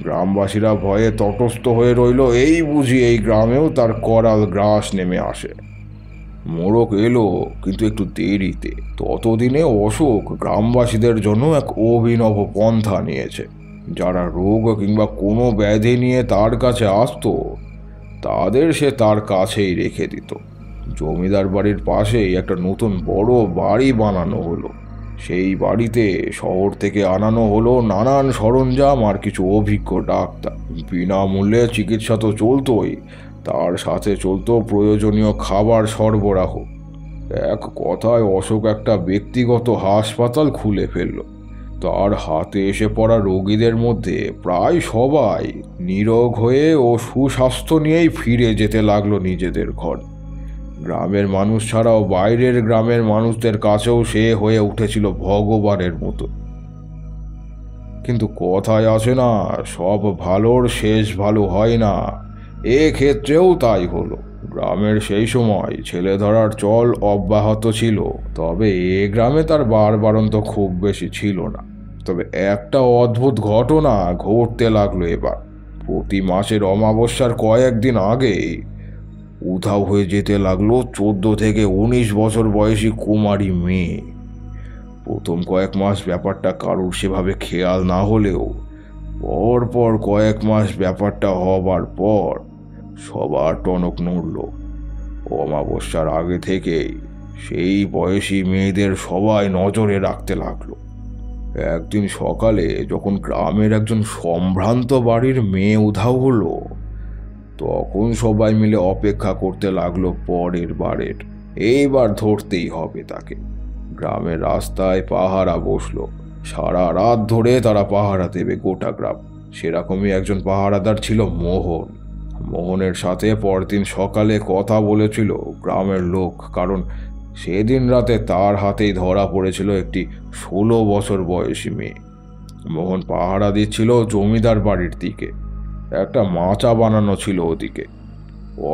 গ্রামবাসীরা ভয়ে তটস্থ হয়ে রইল। এই বুঝি এই গ্রামেও তার করাল গ্রাস নেমে আসে। মোড়ক এলো, কিন্তু একটু দেরিতে। ততদিনে অশোক গ্রামবাসীদের জন্য এক অভিনব পন্থা নিয়েছে। যারা রোগ কিংবা কোনো ব্যাধি নিয়ে তার কাছে আসতো, তাদের সে তার কাছেই রেখে দিত। জমিদার বাড়ির পাশেই একটা নতুন বড় বাড়ি বানানো হলো। সেই বাড়িতে শহর থেকে আনানো হলো নানান সরঞ্জাম আর কিছু অভিজ্ঞ ডাক্তার। বিনামূল্যে চিকিৎসা তো চলতোই, তার সাথে চলতো প্রয়োজনীয় খাবার সরবরাহ। এক কথায় অশোক একটা ব্যক্তিগত হাসপাতাল খুলে ফেলল। তার হাতে এসে পড়া রোগীদের মধ্যে প্রায় সবাই নিরোগ হয়ে ও সুস্বাস্থ্য নিয়েই ফিরে যেতে লাগলো নিজেদের ঘর। গ্রামের মানুষ ছাড়াও বাইরের গ্রামের মানুষদের কাছেও সে হয়ে উঠেছিল ভগবানের মতো। কিন্তু কথায় আছে না, সব ভালোর শেষ ভালো হয় না, এ ক্ষেত্রেও তাই হলো। গ্রামের সেই সময় ছেলে ধরার চল অব্যাহত ছিল, তবে এ গ্রামে তার বাড়বাড়ন্ত খুব বেশি ছিল না। তবে একটা অদ্ভুত ঘটনা ঘটতে লাগলো এবার। প্রতি মাসের অমাবস্যার কয়েকদিন আগেই উধাও হয়ে যেতে লাগলো 14 থেকে 19 বছর বয়সী কুমারী মেয়ে। প্রথম কয়েক মাস ব্যাপারটা কারুর সেভাবে খেয়াল না হলেও পরপর কয়েক মাস ব্যাপারটা হবার পর সবার টনক নড়ল। অমাবস্যার আগে থেকেই সেই বয়সী মেয়েদের সবাই নজরে রাখতে লাগলো। একদিন সকালে যখন গ্রামের একজন সম্ভ্রান্ত বাড়ির মেয়ে উধাও হলো, তখন সবাই মিলে অপেক্ষা করতে লাগলো পরের বারের। এইবার ধরতেই হবে তাকে। গ্রামের রাস্তায় পাহারা বসলো। সারা রাত ধরে তারা পাহারা দেবে গোটা গ্রাম। সেরকমই একজন পাহারাদার ছিল মোহন। মোহনের সাথে পরদিন সকালে কথা বলেছিল গ্রামের লোক, কারণ সেদিন রাতে তার হাতেই ধরা পড়েছিল একটি 16 বছর বয়সী মেয়ে। মোহন পাহারা দিচ্ছিল জমিদার বাড়ির দিকে। একটা মাচা বানানো ছিল ওদিকে।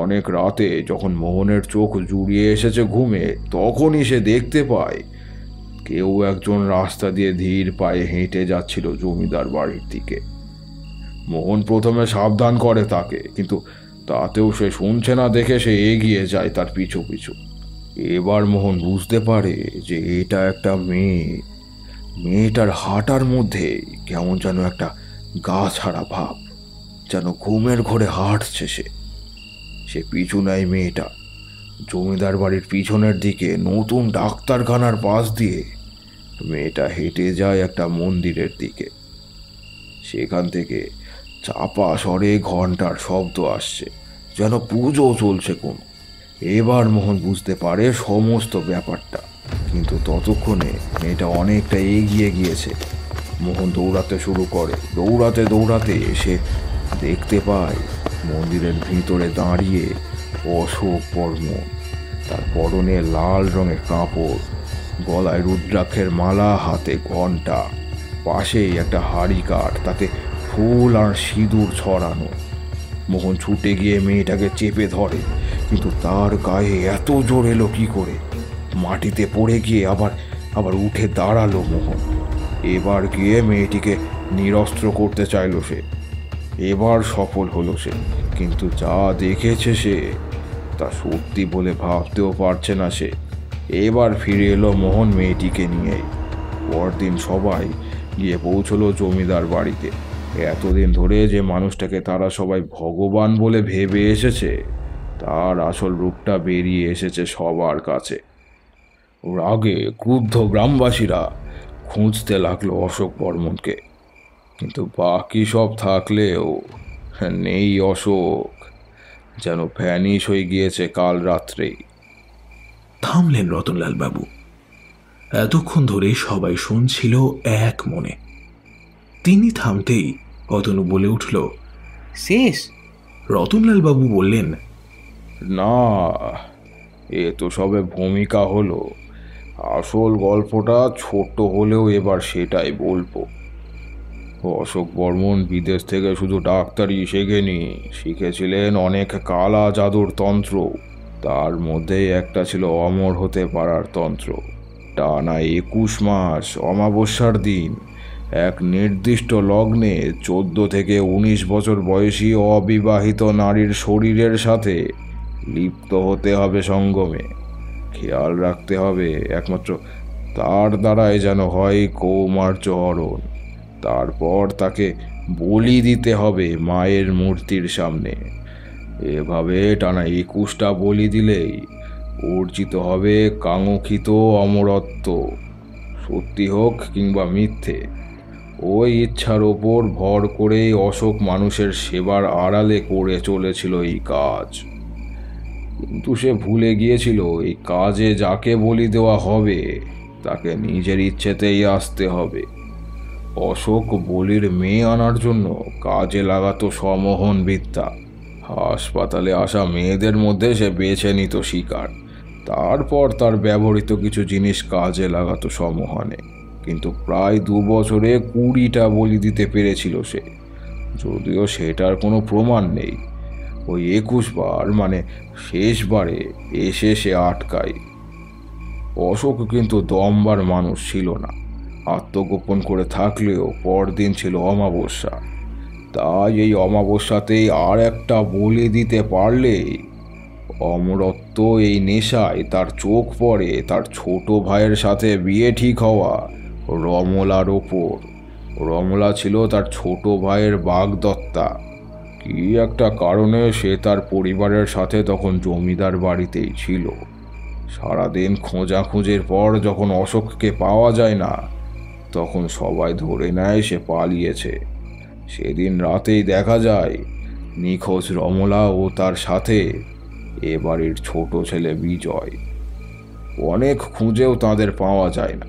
অনেক রাতে যখন মোহনের চোখ জুড়িয়ে এসেছে ঘুমে, তখনই সে দেখতে পায় কেউ একজন রাস্তা দিয়ে ধীর পায়ে হেঁটে যাচ্ছিল জমিদার বাড়ির দিকে। মোহন প্রথমে সাবধান করে তাকে, কিন্তু তাতেও সে শুনছে না দেখে সে এগিয়ে যায় তার পিছু পিছু। এবার মোহন বুঝতে পারে যে এটা একটা মেয়ে। মেয়েটার হাঁটার মধ্যে কেমন যেন একটা গা ছাড়া ভাব, যেন ঘুমের ঘোরে হাঁটছে সে পিছু নেয় মেয়েটা। জমিদার বাড়ির পিছনের দিকে নতুন ডাক্তারখানার পাশ দিয়ে মেয়েটা হেঁটে যায় একটা মন্দিরের দিকে। সেখান থেকে চাপা স্বরে ঘন্টার শব্দ আসছে, যেন পুজো চলছে কোনো। এবার মোহন বুঝতে পারে সমস্ত ব্যাপারটা, কিন্তু ততক্ষণে মেয়েটা অনেকটা এগিয়ে গিয়েছে। মোহন দৌড়াতে শুরু করে। দৌড়াতে দৌড়াতে সে দেখতে পায় মন্দিরের ভিতরে দাঁড়িয়ে অশোক বর্মন। তার পরনে লাল রঙের কাপড়, গলায় রুদ্রাক্ষের মালা, হাতে ঘণ্টা, পাশেই একটা হাড়ি কাঠ, তাতে ফুল আর সিঁদুর ছড়ানো। মোহন ছুটে গিয়ে মেয়েটাকে চেপে ধরে, কিন্তু তার গায়ে এত জোর এলো কি করে? মাটিতে পড়ে গিয়ে আবার উঠে দাঁড়ালো মোহন। এবার গিয়ে মেয়েটিকে নিরস্ত্র করতে চাইল সে। এবার সফল হলো সে, কিন্তু যা দেখেছে সে তা সত্যি বলে ভাবতেও পারছে না সে। এবার ফিরে এলো মোহন মেয়েটিকে নিয়েই। পরদিন সবাই গিয়ে পৌঁছলো জমিদার বাড়িতে। এতদিন ধরে যে মানুষটাকে তারা সবাই ভগবান বলে ভেবে এসেছে, তার আসল রূপটা বেরিয়ে এসেছে সবার কাছে। রাগে ক্রুদ্ধ গ্রামবাসীরা খুঁজতে লাগলো অশোক বর্মনকে, কিন্তু বাকি সব থাকলেও নেই অশোক, যেন ভ্যানিশ হয়ে গিয়েছে কাল রাত্রেই। থামলেন রতনলাল বাবু। এতক্ষণ ধরে সবাই শুনছিল এক মনে। তিনি থামতেই অতনু বলে উঠল, শেষ? রতনলাল বাবু বললেন, না, এ তো সবে ভূমিকা হলো। আসল গল্পটা ছোট হলেও এবার সেটাই বলবো। অশোক বর্মন বিদেশ থেকে শুধু ডাক্তারি শেখেনি, শিখেছিলেন অনেক কালা জাদুর তন্ত্র। তার মধ্যেই একটা ছিল অমর হতে পারার তন্ত্র। টানা 21 মাস অমাবস্যার দিন এক নির্দিষ্ট লগ্নে 14 থেকে 19 বছর বয়সী অবিবাহিত নারীর শরীরের সাথে লিপ্ত হতে হবে সঙ্গমে। খেয়াল রাখতে হবে একমাত্র তার দ্বারাই যেন হয় কৌমার্য হরণ। তারপর তাকে বলি দিতে হবে মায়ের মূর্তির সামনে। এভাবে টানা 21টা বলি দিলেই অর্জিত হবে কাঙ্ক্ষিত অমরত্ব। সত্যি হোক কিংবা মিথ্যে, ওই ইচ্ছার ওপর ভর করেই অশোক মানুষের সেবার আড়ালে করে চলেছিল এই কাজ। কিন্তু সে ভুলে গিয়েছিল এই কাজে যাকে বলি দেওয়া হবে তাকে নিজের ইচ্ছেতেই আসতে হবে। অশোক বলির মেয়ে আনার জন্য কাজে লাগাতো সমোহন বিদ্যা, হাসপাতালে আসা মেয়েদের মধ্যে সে বেছে নিত শিকার, তারপর তার ব্যবহৃত কিছু জিনিস কাজে লাগাতো সমহানে। কিন্তু প্রায় 2 বছরে 20টা বলি দিতে পেরেছিল সে, যদিও সেটার কোনো প্রমাণ নেই। ওই 21 বার মানে শেষবারে এসে সে আটকায়। অশোক কিন্তু দমবার মানুষ ছিল না। আত্মগোপন করে থাকলেও পরদিন ছিল অমাবস্যা, তাই এই অমাবস্যাতেই আর একটা বলি দিতে পারলেই অমরত্ব এই নেশায় তার চোখ পড়ে তার ছোট ভাইয়ের সাথে বিয়ে ঠিক হওয়া রমলার ওপর। রমলা ছিল তার ছোট ভাইয়ের বাগদত্তা। কি একটা কারণে সে তার পরিবারের সাথে তখন জমিদার বাড়িতেই ছিল। সারাদিন খোঁজাখুঁজির পর যখন অশোককে পাওয়া যায় না, তখন সবাই ধরে নেয় সে পালিয়েছে। সেদিন রাতেই দেখা যায় নিখোঁজ রমলা ও তার সাথে এ বাড়ির ছোট ছেলে বিজয়। অনেক খুঁজেও তাদের পাওয়া যায় না।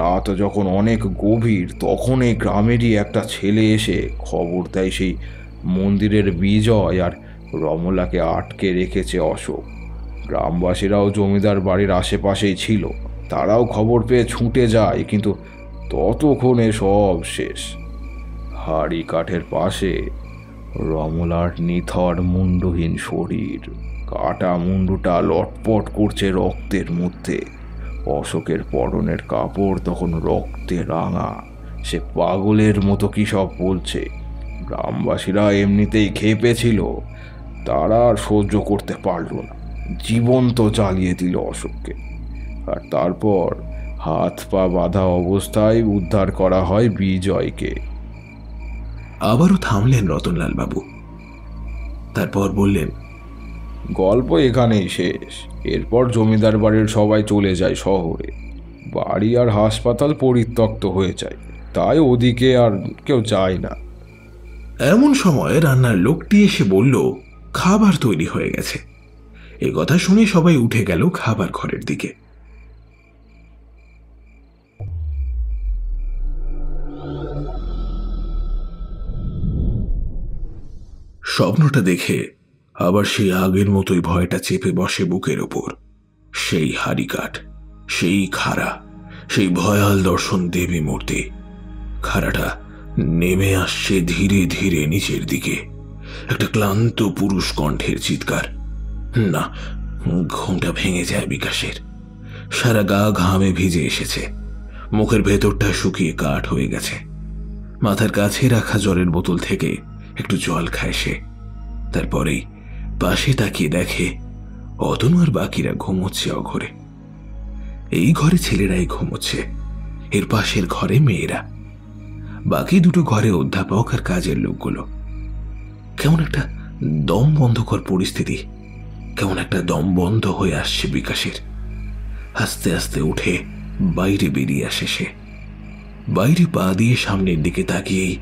রাত যখন অনেক গভীর, তখন এই গ্রামেরই একটা ছেলে এসে খবর দেয় সেই মন্দিরের বিজয় আর রমলাকে আটকে রেখেছে অশোক। গ্রামবাসীরাও জমিদার বাড়ির আশেপাশেই ছিল, তারাও খবর পেয়ে ছুটে যায়, কিন্তু ততক্ষণে সব শেষ। হাড়ি কাঠের পাশে রমলার নিথর মুন্ডহীন শরীর, কাটা মুন্ডুটা লটপট করছে রক্তের মধ্যে। অশোকের পরনের কাপড় তখন রক্তে রাঙা। সে পাগলের মতো কি সব বলছে। গ্রামবাসীরা এমনিতেই খেপেছিল, তারা আর সহ্য করতে পারল না, জীবন্ত জ্বালিয়ে দিল অশোককে। আর তারপর হাত পা বাঁধা অবস্থায় উদ্ধার করা হয় বিজয়কে। আবারও থামলেন রতনলাল বাবু, তারপর বললেন, গল্প এখানেই শেষ। এরপর জমিদার বাড়ির সবাই চলে যায় শহরে। বাড়ি আর হাসপাতাল পরিত্যক্ত হয়ে যায়, তাই ওদিকে আর কেউ যায় না। এমন সময় রান্নার লোকটি এসে বলল, খাবার তৈরি হয়ে গেছে। এ কথা শুনে সবাই উঠে গেল খাবার ঘরের দিকে। স্বপ্নটা দেখে আবার সেই আগের মতোই ভয়টা চেপে বসে বুকের ওপর। সেই হাড়িকাঠ, সেই খাড়া, সেই ভয়াল দর্শন দেবী মূর্তি। খাড়াটা নেমে আসছে ধীরে ধীরে নিচের দিকে। একটা ক্লান্ত পুরুষ কণ্ঠের চিৎকার। না, ঘুমটা ভেঙে যায় বিকাশের। সারা গা ঘামে ভিজে এসেছে, মুখের ভেতরটা শুকিয়ে কাঠ হয়ে গেছে। মাথার কাছে রাখা জলের বোতল থেকে একটু জল খায় সে। তারপরেই পাশে তাকিয়ে দেখে অতনু আর বাকিরা ঘুমোচ্ছে অঘরে। এই ঘরে ছেলেরাই ঘুমোচ্ছে, এর পাশের ঘরে মেয়েরা, বাকি দুটো ঘরে অধ্যাপক আর কাজের লোকগুলো। কেমন একটা দম বন্ধকর পরিস্থিতি, কেমন একটা দম বন্ধ হয়ে আসছে বিকাশের। আস্তে আস্তে উঠে বাইরে বেরিয়ে আসে সে। বাইরে পা দিয়ে সামনের দিকে তাকিয়েই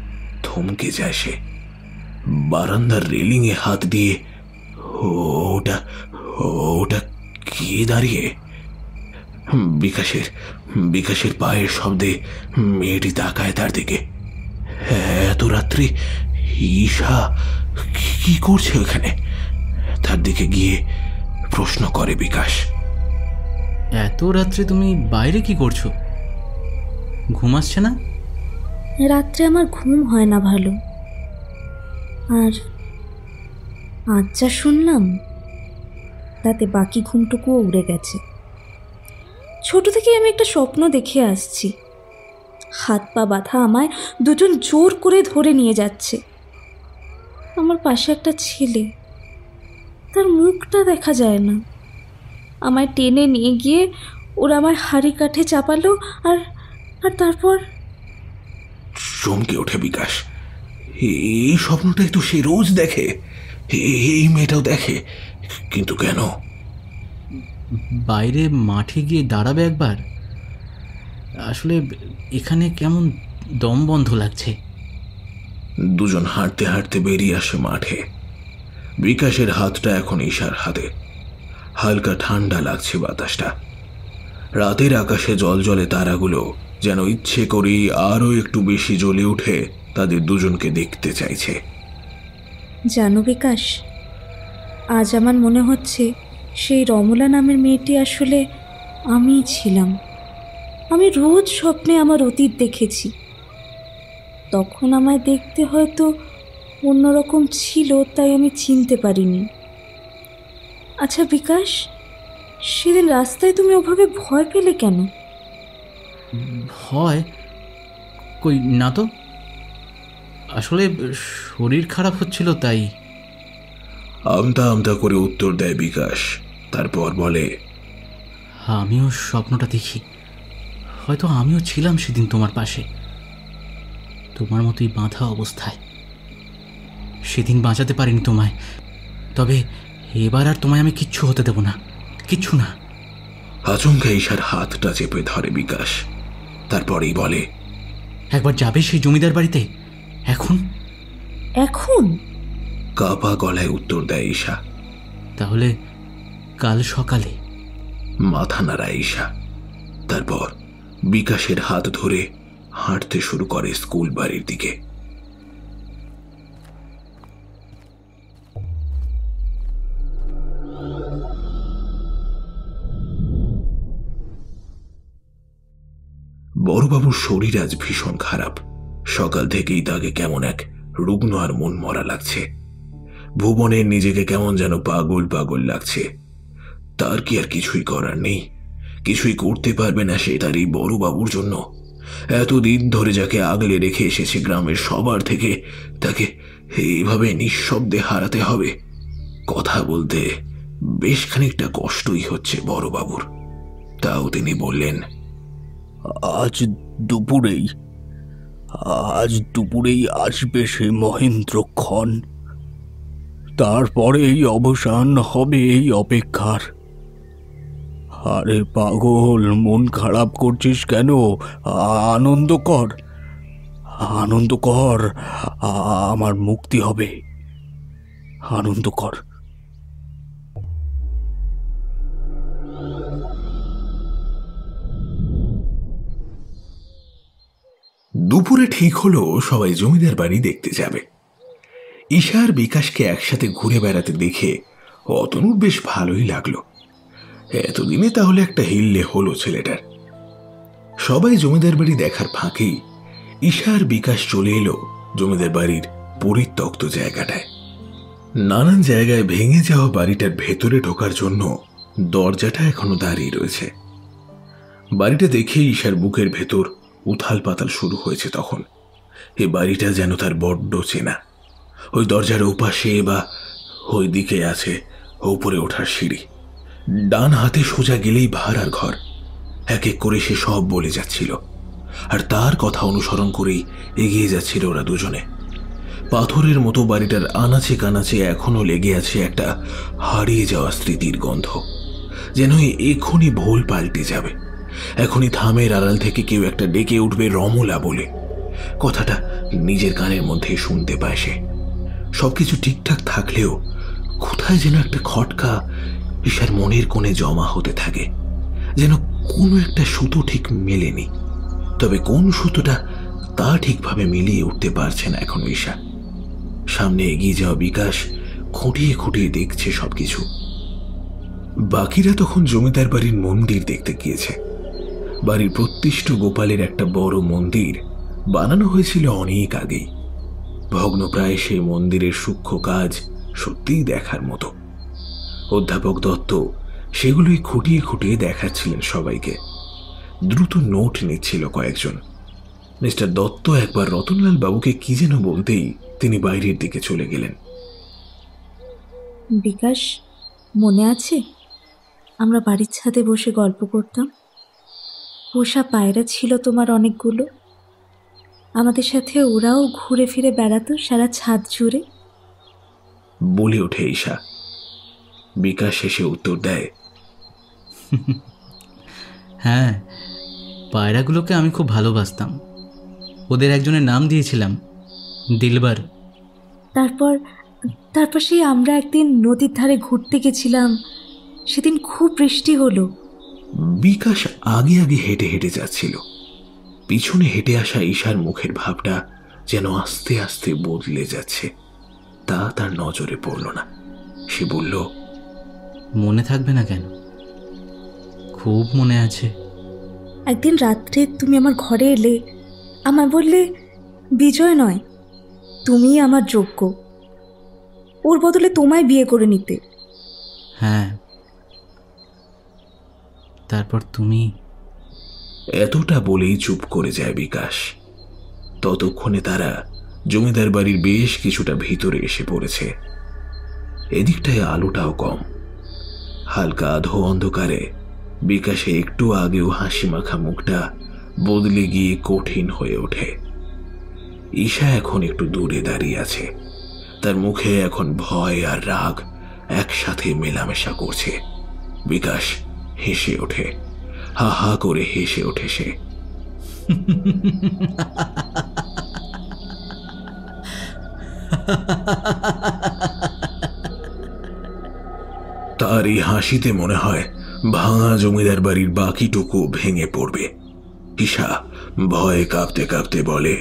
থমকে যায় সে। বারান্দার রেলিংয়ে হাত দিয়ে, ওটা ওটা কে দাঁড়িয়ে? বিকাশের পায়ের শব্দে মেয়েটি তাকায় তার দিকে। এত রাত্রি ঈশা কি করছে ওখানে? তার দিকে গিয়ে প্রশ্ন করে বিকাশ, এত রাত্রে তুমি বাইরে কি করছো? ঘুম আসছে না? রাত্রে আমার ঘুম হয় না ভালো। আর আজ যা শুনলাম তাতে বাকি ঘুমটুকুও উড়ে গেছে। ছোট থেকে আমি একটা স্বপ্ন দেখে আসছি, হাত পা বাঁধা আমায় দুজন জোর করে ধরে নিয়ে যাচ্ছে। আমার পাশে একটা ছেলে, তার মুখটা দেখা যায় না। আমায় টেনে নিয়ে গিয়ে ওরা আমার হাড়ি কাঠে চাপালো। আর তারপর চমকে ওঠে বিকাশ। এই স্বপ্নটাই তো সে রোজ দেখে, এই মেয়েটাও দেখে, কিন্তু কেন? বাইরে মাঠে গিয়ে দাঁড়াবে একবার। আসলে এখানে কেমন দম বন্ধ লাগছে। দুজন হাঁটতে হাঁটতে বেরিয়ে আসে মাঠে। বিকাশের হাতটা এখন ঈশার হাতে। হালকা ঠান্ডা লাগছে বাতাসটা। রাতের আকাশে জলজলে তারাগুলো যেন ইচ্ছে করেই আরো একটু বেশি জ্বলে উঠে তাদের দুজনকে দেখতে চাইছে। জানো বিকাশ, আজ আমার মনে হচ্ছে সেই রমলা নামের মেয়েটি আসলে আমিই ছিলাম। আমি রোজ স্বপ্নে আমার অতীত দেখেছি। তখন আমায় দেখতে হয়তো অন্যরকম ছিল, তাই আমি চিনতে পারিনি। আচ্ছা বিকাশ, সেদিন রাস্তায় তুমি ওভাবে ভয় পেলে কেন? ভয়? কই না তো, আসলে শরীর খারাপ হচ্ছিল তাই। আমতা আমতা করে উত্তর দেয় বিকাশ, তারপর বলে, আমিও স্বপ্নটা দেখি, হয়তো আমিও ছিলাম সেদিন তোমার পাশে, তোমার মতোই বাঁধা অবস্থায়। সেদিন বাঁচাতে পারিনি তোমায়, তবে এবার আর তোমায় আমি কিচ্ছু হতে দেব না, কিচ্ছু না। আচমকা ঈশার হাতটা চেপে ধরে বিকাশ, তারপরেই বলে, একবার যাবে সেই জমিদার বাড়িতে? এখন? এখন? কাপা গলায় উত্তর দেয় ঈশা। তাহলে কাল সকালে। মাথা নাড়ায় ঈশা, তারপর বিকাশের হাত ধরে হাঁটতে শুরু করে স্কুল বাড়ির দিকে। বড়বাবুর শরীর আজ ভীষণ খারাপ। সকাল থেকেই তাকে কেমন এক রুগ্ন আর মন মরা লাগছে। ভুবনের নিজেকে কেমন যেন পাগল পাগল লাগছে। তার কি আর কিছুই করার নেই, কিছুই করতে পারবে না সে তার এই বড়বাবুর জন্য। এতদিন ধরে যাকে আগলে রেখে এসেছে গ্রামের সবার থেকে, তাকে এইভাবে নিঃশব্দে হারাতে হবে। কথা বলতে বেশ খানিকটা কষ্টই হচ্ছে বড়বাবুর। তাও তিনি বললেন, আজ দুপুরেই আসবে সে মহেন্দ্রক্ষণ, তারপরেই অবসান হবে এই অপেক্ষার। আরে পাগল, মন খারাপ করছিস কেন? আনন্দ কর, আমার মুক্তি হবে, আনন্দ কর। দুপুরে ঠিক হলো সবাই জমিদার বাড়ি দেখতে যাবে। ঈশা আর বিকাশকে একসাথে ঘুরে বেড়াতে দেখে অতনুর বেশ ভালোই লাগলো। এতদিনে তাহলে একটা হিল্লে হলো ছেলেটার। সবাই জমিদার বাড়ি দেখার ফাঁকেই ঈশা আর বিকাশ চলে এলো জমিদার বাড়ির পরিত্যক্ত জায়গাটায়। নানান জায়গায় ভেঙে যাওয়া বাড়িটার ভেতরে ঢোকার জন্য দরজাটা এখনো দাঁড়িয়ে রয়েছে। বাড়িটা দেখে ঈশার বুকের ভেতর উথাল পাতাল শুরু হয়েছে। তখন এ বাড়িটা যেন তার বড্ড চেনা। ওই দরজার ওপাশে বা ওই দিকে আছে উপরে ওঠার সিঁড়ি। ডান হাতে সোজা গেলেই ভাড়ার ঘর। এক এক করে সে সব বলে যাচ্ছিল, আর তার কথা অনুসরণ করেই এগিয়ে যাচ্ছিল ওরা দুজনে। পাথরের মতো বাড়িটার আনাচে কানাচে এখনো লেগে আছে একটা হারিয়ে যাওয়া স্মৃতির গন্ধ, যেন এখনই ভোল পাল্টে যাবে। এখনই থামের আড়াল থেকে কেউ একটা ডেকে উঠবে রমলা বলে। কথাটা নিজের কানের মধ্যে শুনতে পায় সে। সবকিছু ঠিকঠাক থাকলেও কোথায় যেন একটা খটকা ঈশার মনের কোণে জমা হতে থাকে, যেন কোনো একটা সুতো ঠিক মেলেনি। তবে কোন সুতোটা তা ঠিকভাবে মিলিয়ে উঠতে পারছে না এখন ঈশা। সামনে এগিয়ে যাওয়া বিকাশ খুঁটিয়ে খুঁটিয়ে দেখছে সবকিছু। বাকিরা তখন জমিদার বাড়ির মন্দির দেখতে গিয়েছে। বাড়ির প্রতিষ্ঠ গোপালের একটা বড় মন্দির বানানো হয়েছিল অনেক আগেই। ভগ্নপ্রায় সেই মন্দিরের সূক্ষ্ম কাজ সত্যিই দেখার মতো। অধ্যাপক দত্ত সেগুলোই খুঁটিয়ে খুঁটিয়ে দেখাচ্ছিলেন সবাইকে। দ্রুত নোট নিচ্ছিল কয়েকজন। মিস্টার দত্ত একবার রতনলাল বাবুকে কি যেন বলতেই তিনি বাইরের দিকে চলে গেলেন। বিকাশ, মনে আছে আমরা বাড়ির ছাদে বসে গল্প করতাম? পোষা পায়রা ছিল তোমার অনেকগুলো। আমাদের সাথে ওরাও ঘুরে ফিরে বেড়াতো সারা ছাদ জুড়ে। বলে ওঠে ঈশা। বিকাশ শেষে উত্তর দেয়, হ্যাঁ, পায়রাগুলোকে আমি খুব ভালোবাসতাম। ওদের একজনের নাম দিয়েছিলাম দিলবার। তারপর সেই আমরা একদিন নদীর ধারে ঘুরতে গেছিলাম। সেদিন খুব বৃষ্টি হলো। বিকাশ আগে আগে হেঁটে হেঁটে যাচ্ছিল। পিছনে হেঁটে আসা ঈশার মুখের ভাবটা যেন আস্তে আস্তে বদলে যাচ্ছে। তা তার নজরে পড়ল না। সে বলল, মনে থাকবে না কেন? খুব মনে আছে। একদিন রাত্রে তুমি আমার ঘরে এলে, আমায় বললে বিজয় নয়, তুমিই আমার যোগ্য, ওর বদলে তোমায় বিয়ে করে নিতে। হ্যাঁ, তারপর তুমি। এতটা বলেই চুপ করে যায় বিকাশ। ততক্ষণে তারা জমিদার বাড়ির বেশ কিছুটা ভিতরে এসে পড়েছে। এদিকটায় আলোটাও কম। হালকা আধো অন্ধকারে বিকাশে একটু আগেও হাসি মাখা মুখটা বদলে গিয়ে কঠিন হয়ে ওঠে। ঈশা এখন একটু দূরে দাঁড়িয়ে আছে। তার মুখে এখন ভয় আর রাগ একসাথে মেলামেশা করছে। বিকাশ হেসে ওঠে, হা হা করে হেসে ওঠে সে। তার এই হাসিতে মনে হয় ভাঙা জমিদার বাড়ির বাকিটুকু ভেঙে পড়বে। ঈশা ভয়ে কাঁপতে কাঁপতে বলে,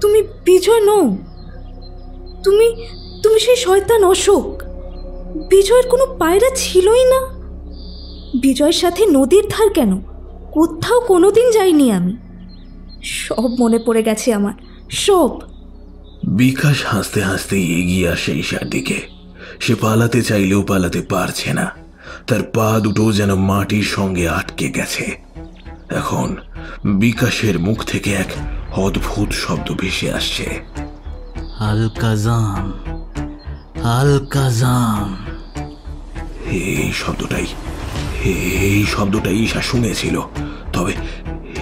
তুমি বিজয় নও, তুমি তুমি সেই শয়তান অশোক। বিজয়ের কোনো পায়রা ছিলই না। বিজয়ের সাথে নদীর ধার কেন, কোথাও কোনোদিন যাইনি আমি। সব মনে পড়ে গেছে আমার, সব। বিকাশ হাসতে হাসতে এগিয়ে আসে ঈশার দিকে। সে পালাতে চাইলেও পালাতে পারছে না। তার পা দুটো যেন মাটির সঙ্গে আটকে গেছে। এখন বিকাশের মুখ থেকে এক অদ্ভুত শব্দ ভেসে আসছে, আল-কাজাম, আল-কাজাম। এই শব্দটাই ঈশা শুনেছিল, তবে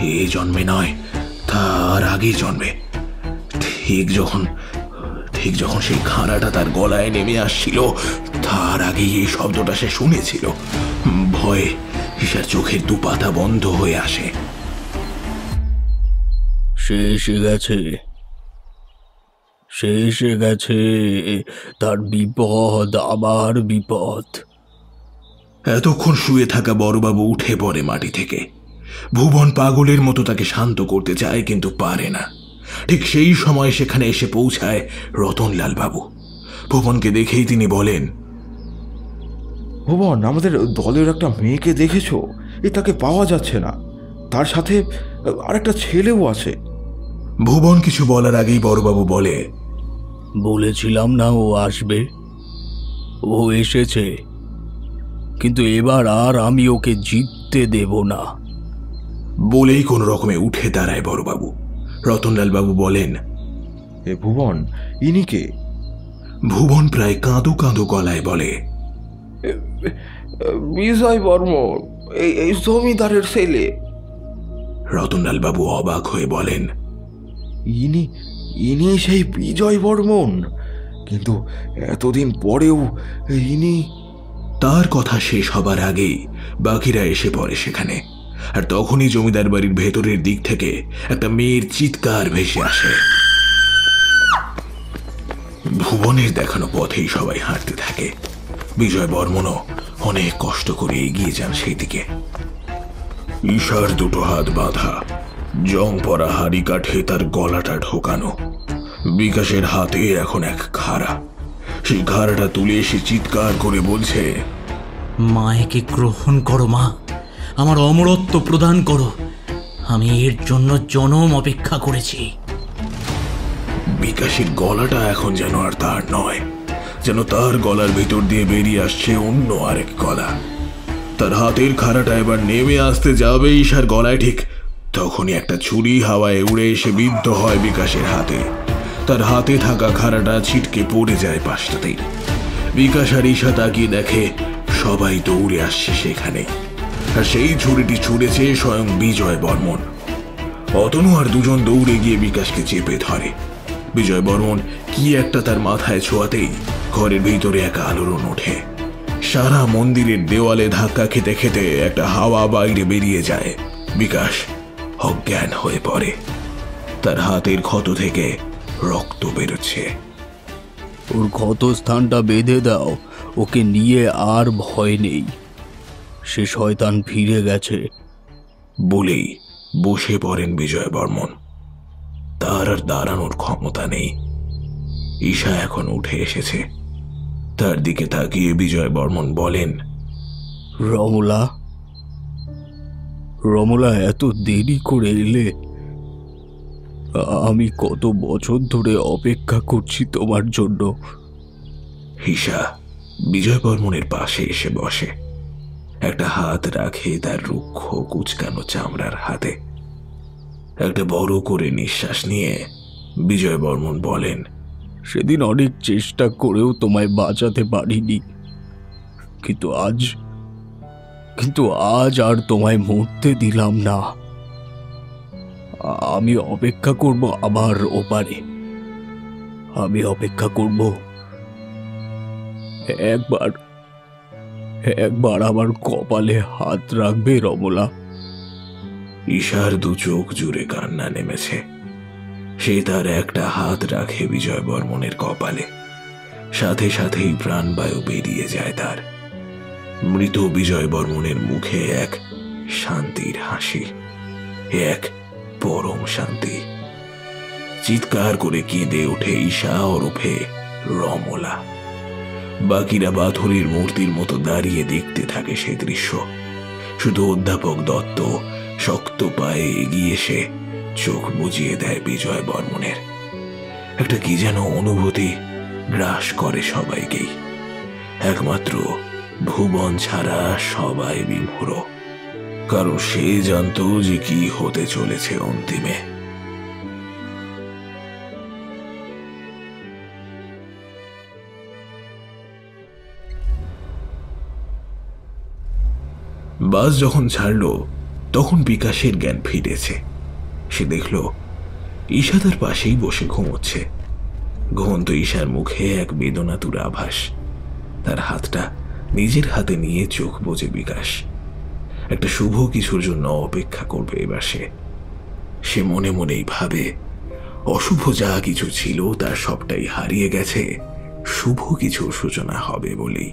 এ জন্মে নয়, তার আগেই জন্মে। ঠিক যখন সেই খাঁড়াটা তার গলায় নেমে আসছিল, তার আগেই এই শব্দটা সে শুনেছিল। ভয়ে ঈশার চোখের দুপাতা বন্ধ হয়ে আসে। সে এসে গেছে, তার বিপদ, আবার বিপদ। এতক্ষণ শুয়ে থাকা বড়বাবু উঠে পড়ে মাটি থেকে। ভুবন পাগলের মতো তাকে শান্ত করতে চায়, কিন্তু পারে না। ঠিক সেই সময় সেখানে এসে পৌঁছায় রতনলাল বাবু। ভুবনকে দেখেই তিনি বলেন, ভুবন, আমাদের দলের একটা মেয়েকে দেখেছো? তাকে পাওয়া যাচ্ছে না, তার সাথে আরেকটা ছেলেও আছে। ভুবন কিছু বলার আগেই বড়বাবু বলে, বলেছিলাম না ও আসবে, ও এসেছে, কিন্তু এবার আর আমি ওকে জিততে দেব না। বলেই কোন রকমে উঠে দাঁড়ায় বড়বাবু। রতনলাল বাবু বলেন, এ ভুবন, ইনি কে? ভুবন প্রায় কাঁদো কাঁদো গলায় বলে, বিজয় বর্মন, এই জমিদারের ছেলে। রতনলাল বাবু অবাক হয়ে বলেন, ইনি সেই বিজয় বর্মন? কিন্তু এতদিন পরেও ইনি? তার কথা শেষ হবার আগেই বাকিরা এসে পড়ে সেখানে। আর তখনই জমিদার বাড়ির ভেতরের দিক থেকে একটা মেয়ের চিৎকার ভেসে আসে। ভুবনের দেখানো পথেই সবাই হাঁটতে থাকে। বিজয় বর্মনও অনেক কষ্ট করে এগিয়ে যান সেই দিকে। ঈশার দুটো হাত বাঁধা, জং পরা হাড়ি কাঠে তার গলাটা ঢোকানো। বিকাশের হাতে এখন এক খাড়া। সেই খাড়াটা তুলে এসে চিৎকার করে বলছে, মায়েকে গ্রহণ করো মা, আমার অমরত্ব প্রদান করো, আমি এর জন্য জনম অপেক্ষা করেছি। বিকাশের গলাটা এখন যেন আর তার নয়, যেন তার গলার ভেতর দিয়ে বেরিয়ে আসছে অন্য আরেক গলা। তার হাতের খাড়াটা এবার নেমে আসতে যাবে ঈশার গলায়, ঠিক তখনই একটা ছুরি হাওয়ায় উড়ে এসে বিদ্ধ হয় বিকাশের হাতে। তার হাতে থাকা খাড়াটা ছিটকে পড়ে যায় পাশটাতেই। বিকাশ আর ঈশা তাকিয়ে দেখে সবাই দৌড়ে আসছে সেখানে, আর সেই ছুরিটি ছুঁড়েছে স্বয়ং বিজয় বর্মন। অতনু আর দুজন দৌড়ে গিয়ে বিকাশকে চেপে ধরে। বিজয় বর্মন কি একটা তার মাথায় ছোঁয়াতেই ঘরের ভিতরে এক আলোড়ন ওঠে। সারা মন্দিরের দেওয়ালে ধাক্কা খেতে খেতে একটা হাওয়া বাইরে বেরিয়ে যায়। বিকাশ অজ্ঞান হয়ে পড়ে। তার হাতের ক্ষত থেকে রক্ত বেরোচ্ছে। ওর ক্ষত স্থানটা বেঁধে দাও, ওকে নিয়ে আর ভয় নেই, সে শয়তান ফিরে গেছে। বলেই বসে পড়েন বিজয় বর্মন। তার আর দাঁড়ানোর ক্ষমতা নেই। ঈশা এখন উঠে এসেছে। তার দিকে তাকিয়ে বিজয় বর্মন বলেন, রমলা, রমলা, এত দেরি করে এলে? আমি কত বছর ধরে অপেক্ষা করছি তোমার জন্য। ঈশা বিজয় বর্মনের পাশে এসে বসে, একটা হাত রাখে তার রুক্ষ কুচকানো চামড়ার হাতে। একটা বড় করে নিঃশ্বাস নিয়ে বিজয় বর্মন বলেন, সেদিন অনেক চেষ্টা করেও তোমায় বাঁচাতে পারিনি, কিন্তু আজ আর তোমায় মরতে দিলাম না। আমি অপেক্ষা করব আবার ওপারে। আমি অপেক্ষা করব একবার আমার কপালে হাত রাখবে রমলা। ঈশার দু চোখ জুড়ে কান্না নেমেছে। সে তার একটা হাত রাখে বিজয় বর্মনের কপালে। সাথে সাথেই প্রাণবায়ু বেরিয়ে যায় তার। মৃত বিজয় বর্মনের মুখে এক শান্তির হাসি, এক পরম শান্তি। চিৎকার করে কেঁদে ওঠে ঈশা ওরফে রমলা। বাকিরা পাথরের মূর্তির মতো দাঁড়িয়ে দেখতে থাকে সে দৃশ্য। শুধু অধ্যাপক দত্ত শক্ত পায়ে এগিয়ে এসে চোখ বুজিয়ে দেয় বিজয় বর্মনের। একটা কি যেন অনুভূতি গ্রাস করে সবাইকেই। একমাত্র ভুবন ছাড়া সবাই বিমূঢ়, কারণ সে জানতো যে কি হতে চলেছে অন্তিমে। বাস যখন ছাড়ল তখন বিকাশের জ্ঞান ফিরেছে। সে দেখল ঈশা তার পাশেই বসে ঘুমোচ্ছে। ঘুমন্ত ঈশার মুখে এক বেদনাতুর আভাস। তার হাতটা নিজের হাতে নিয়ে চোখ বুজে বিকাশ। একটা শুভ কিছুর জন্য অপেক্ষা করবে এবার সে মনে মনেই ভাবে, অশুভ যা কিছু ছিল তার সবটাই হারিয়ে গেছে, শুভ কিছুর সূচনা হবে বলেই।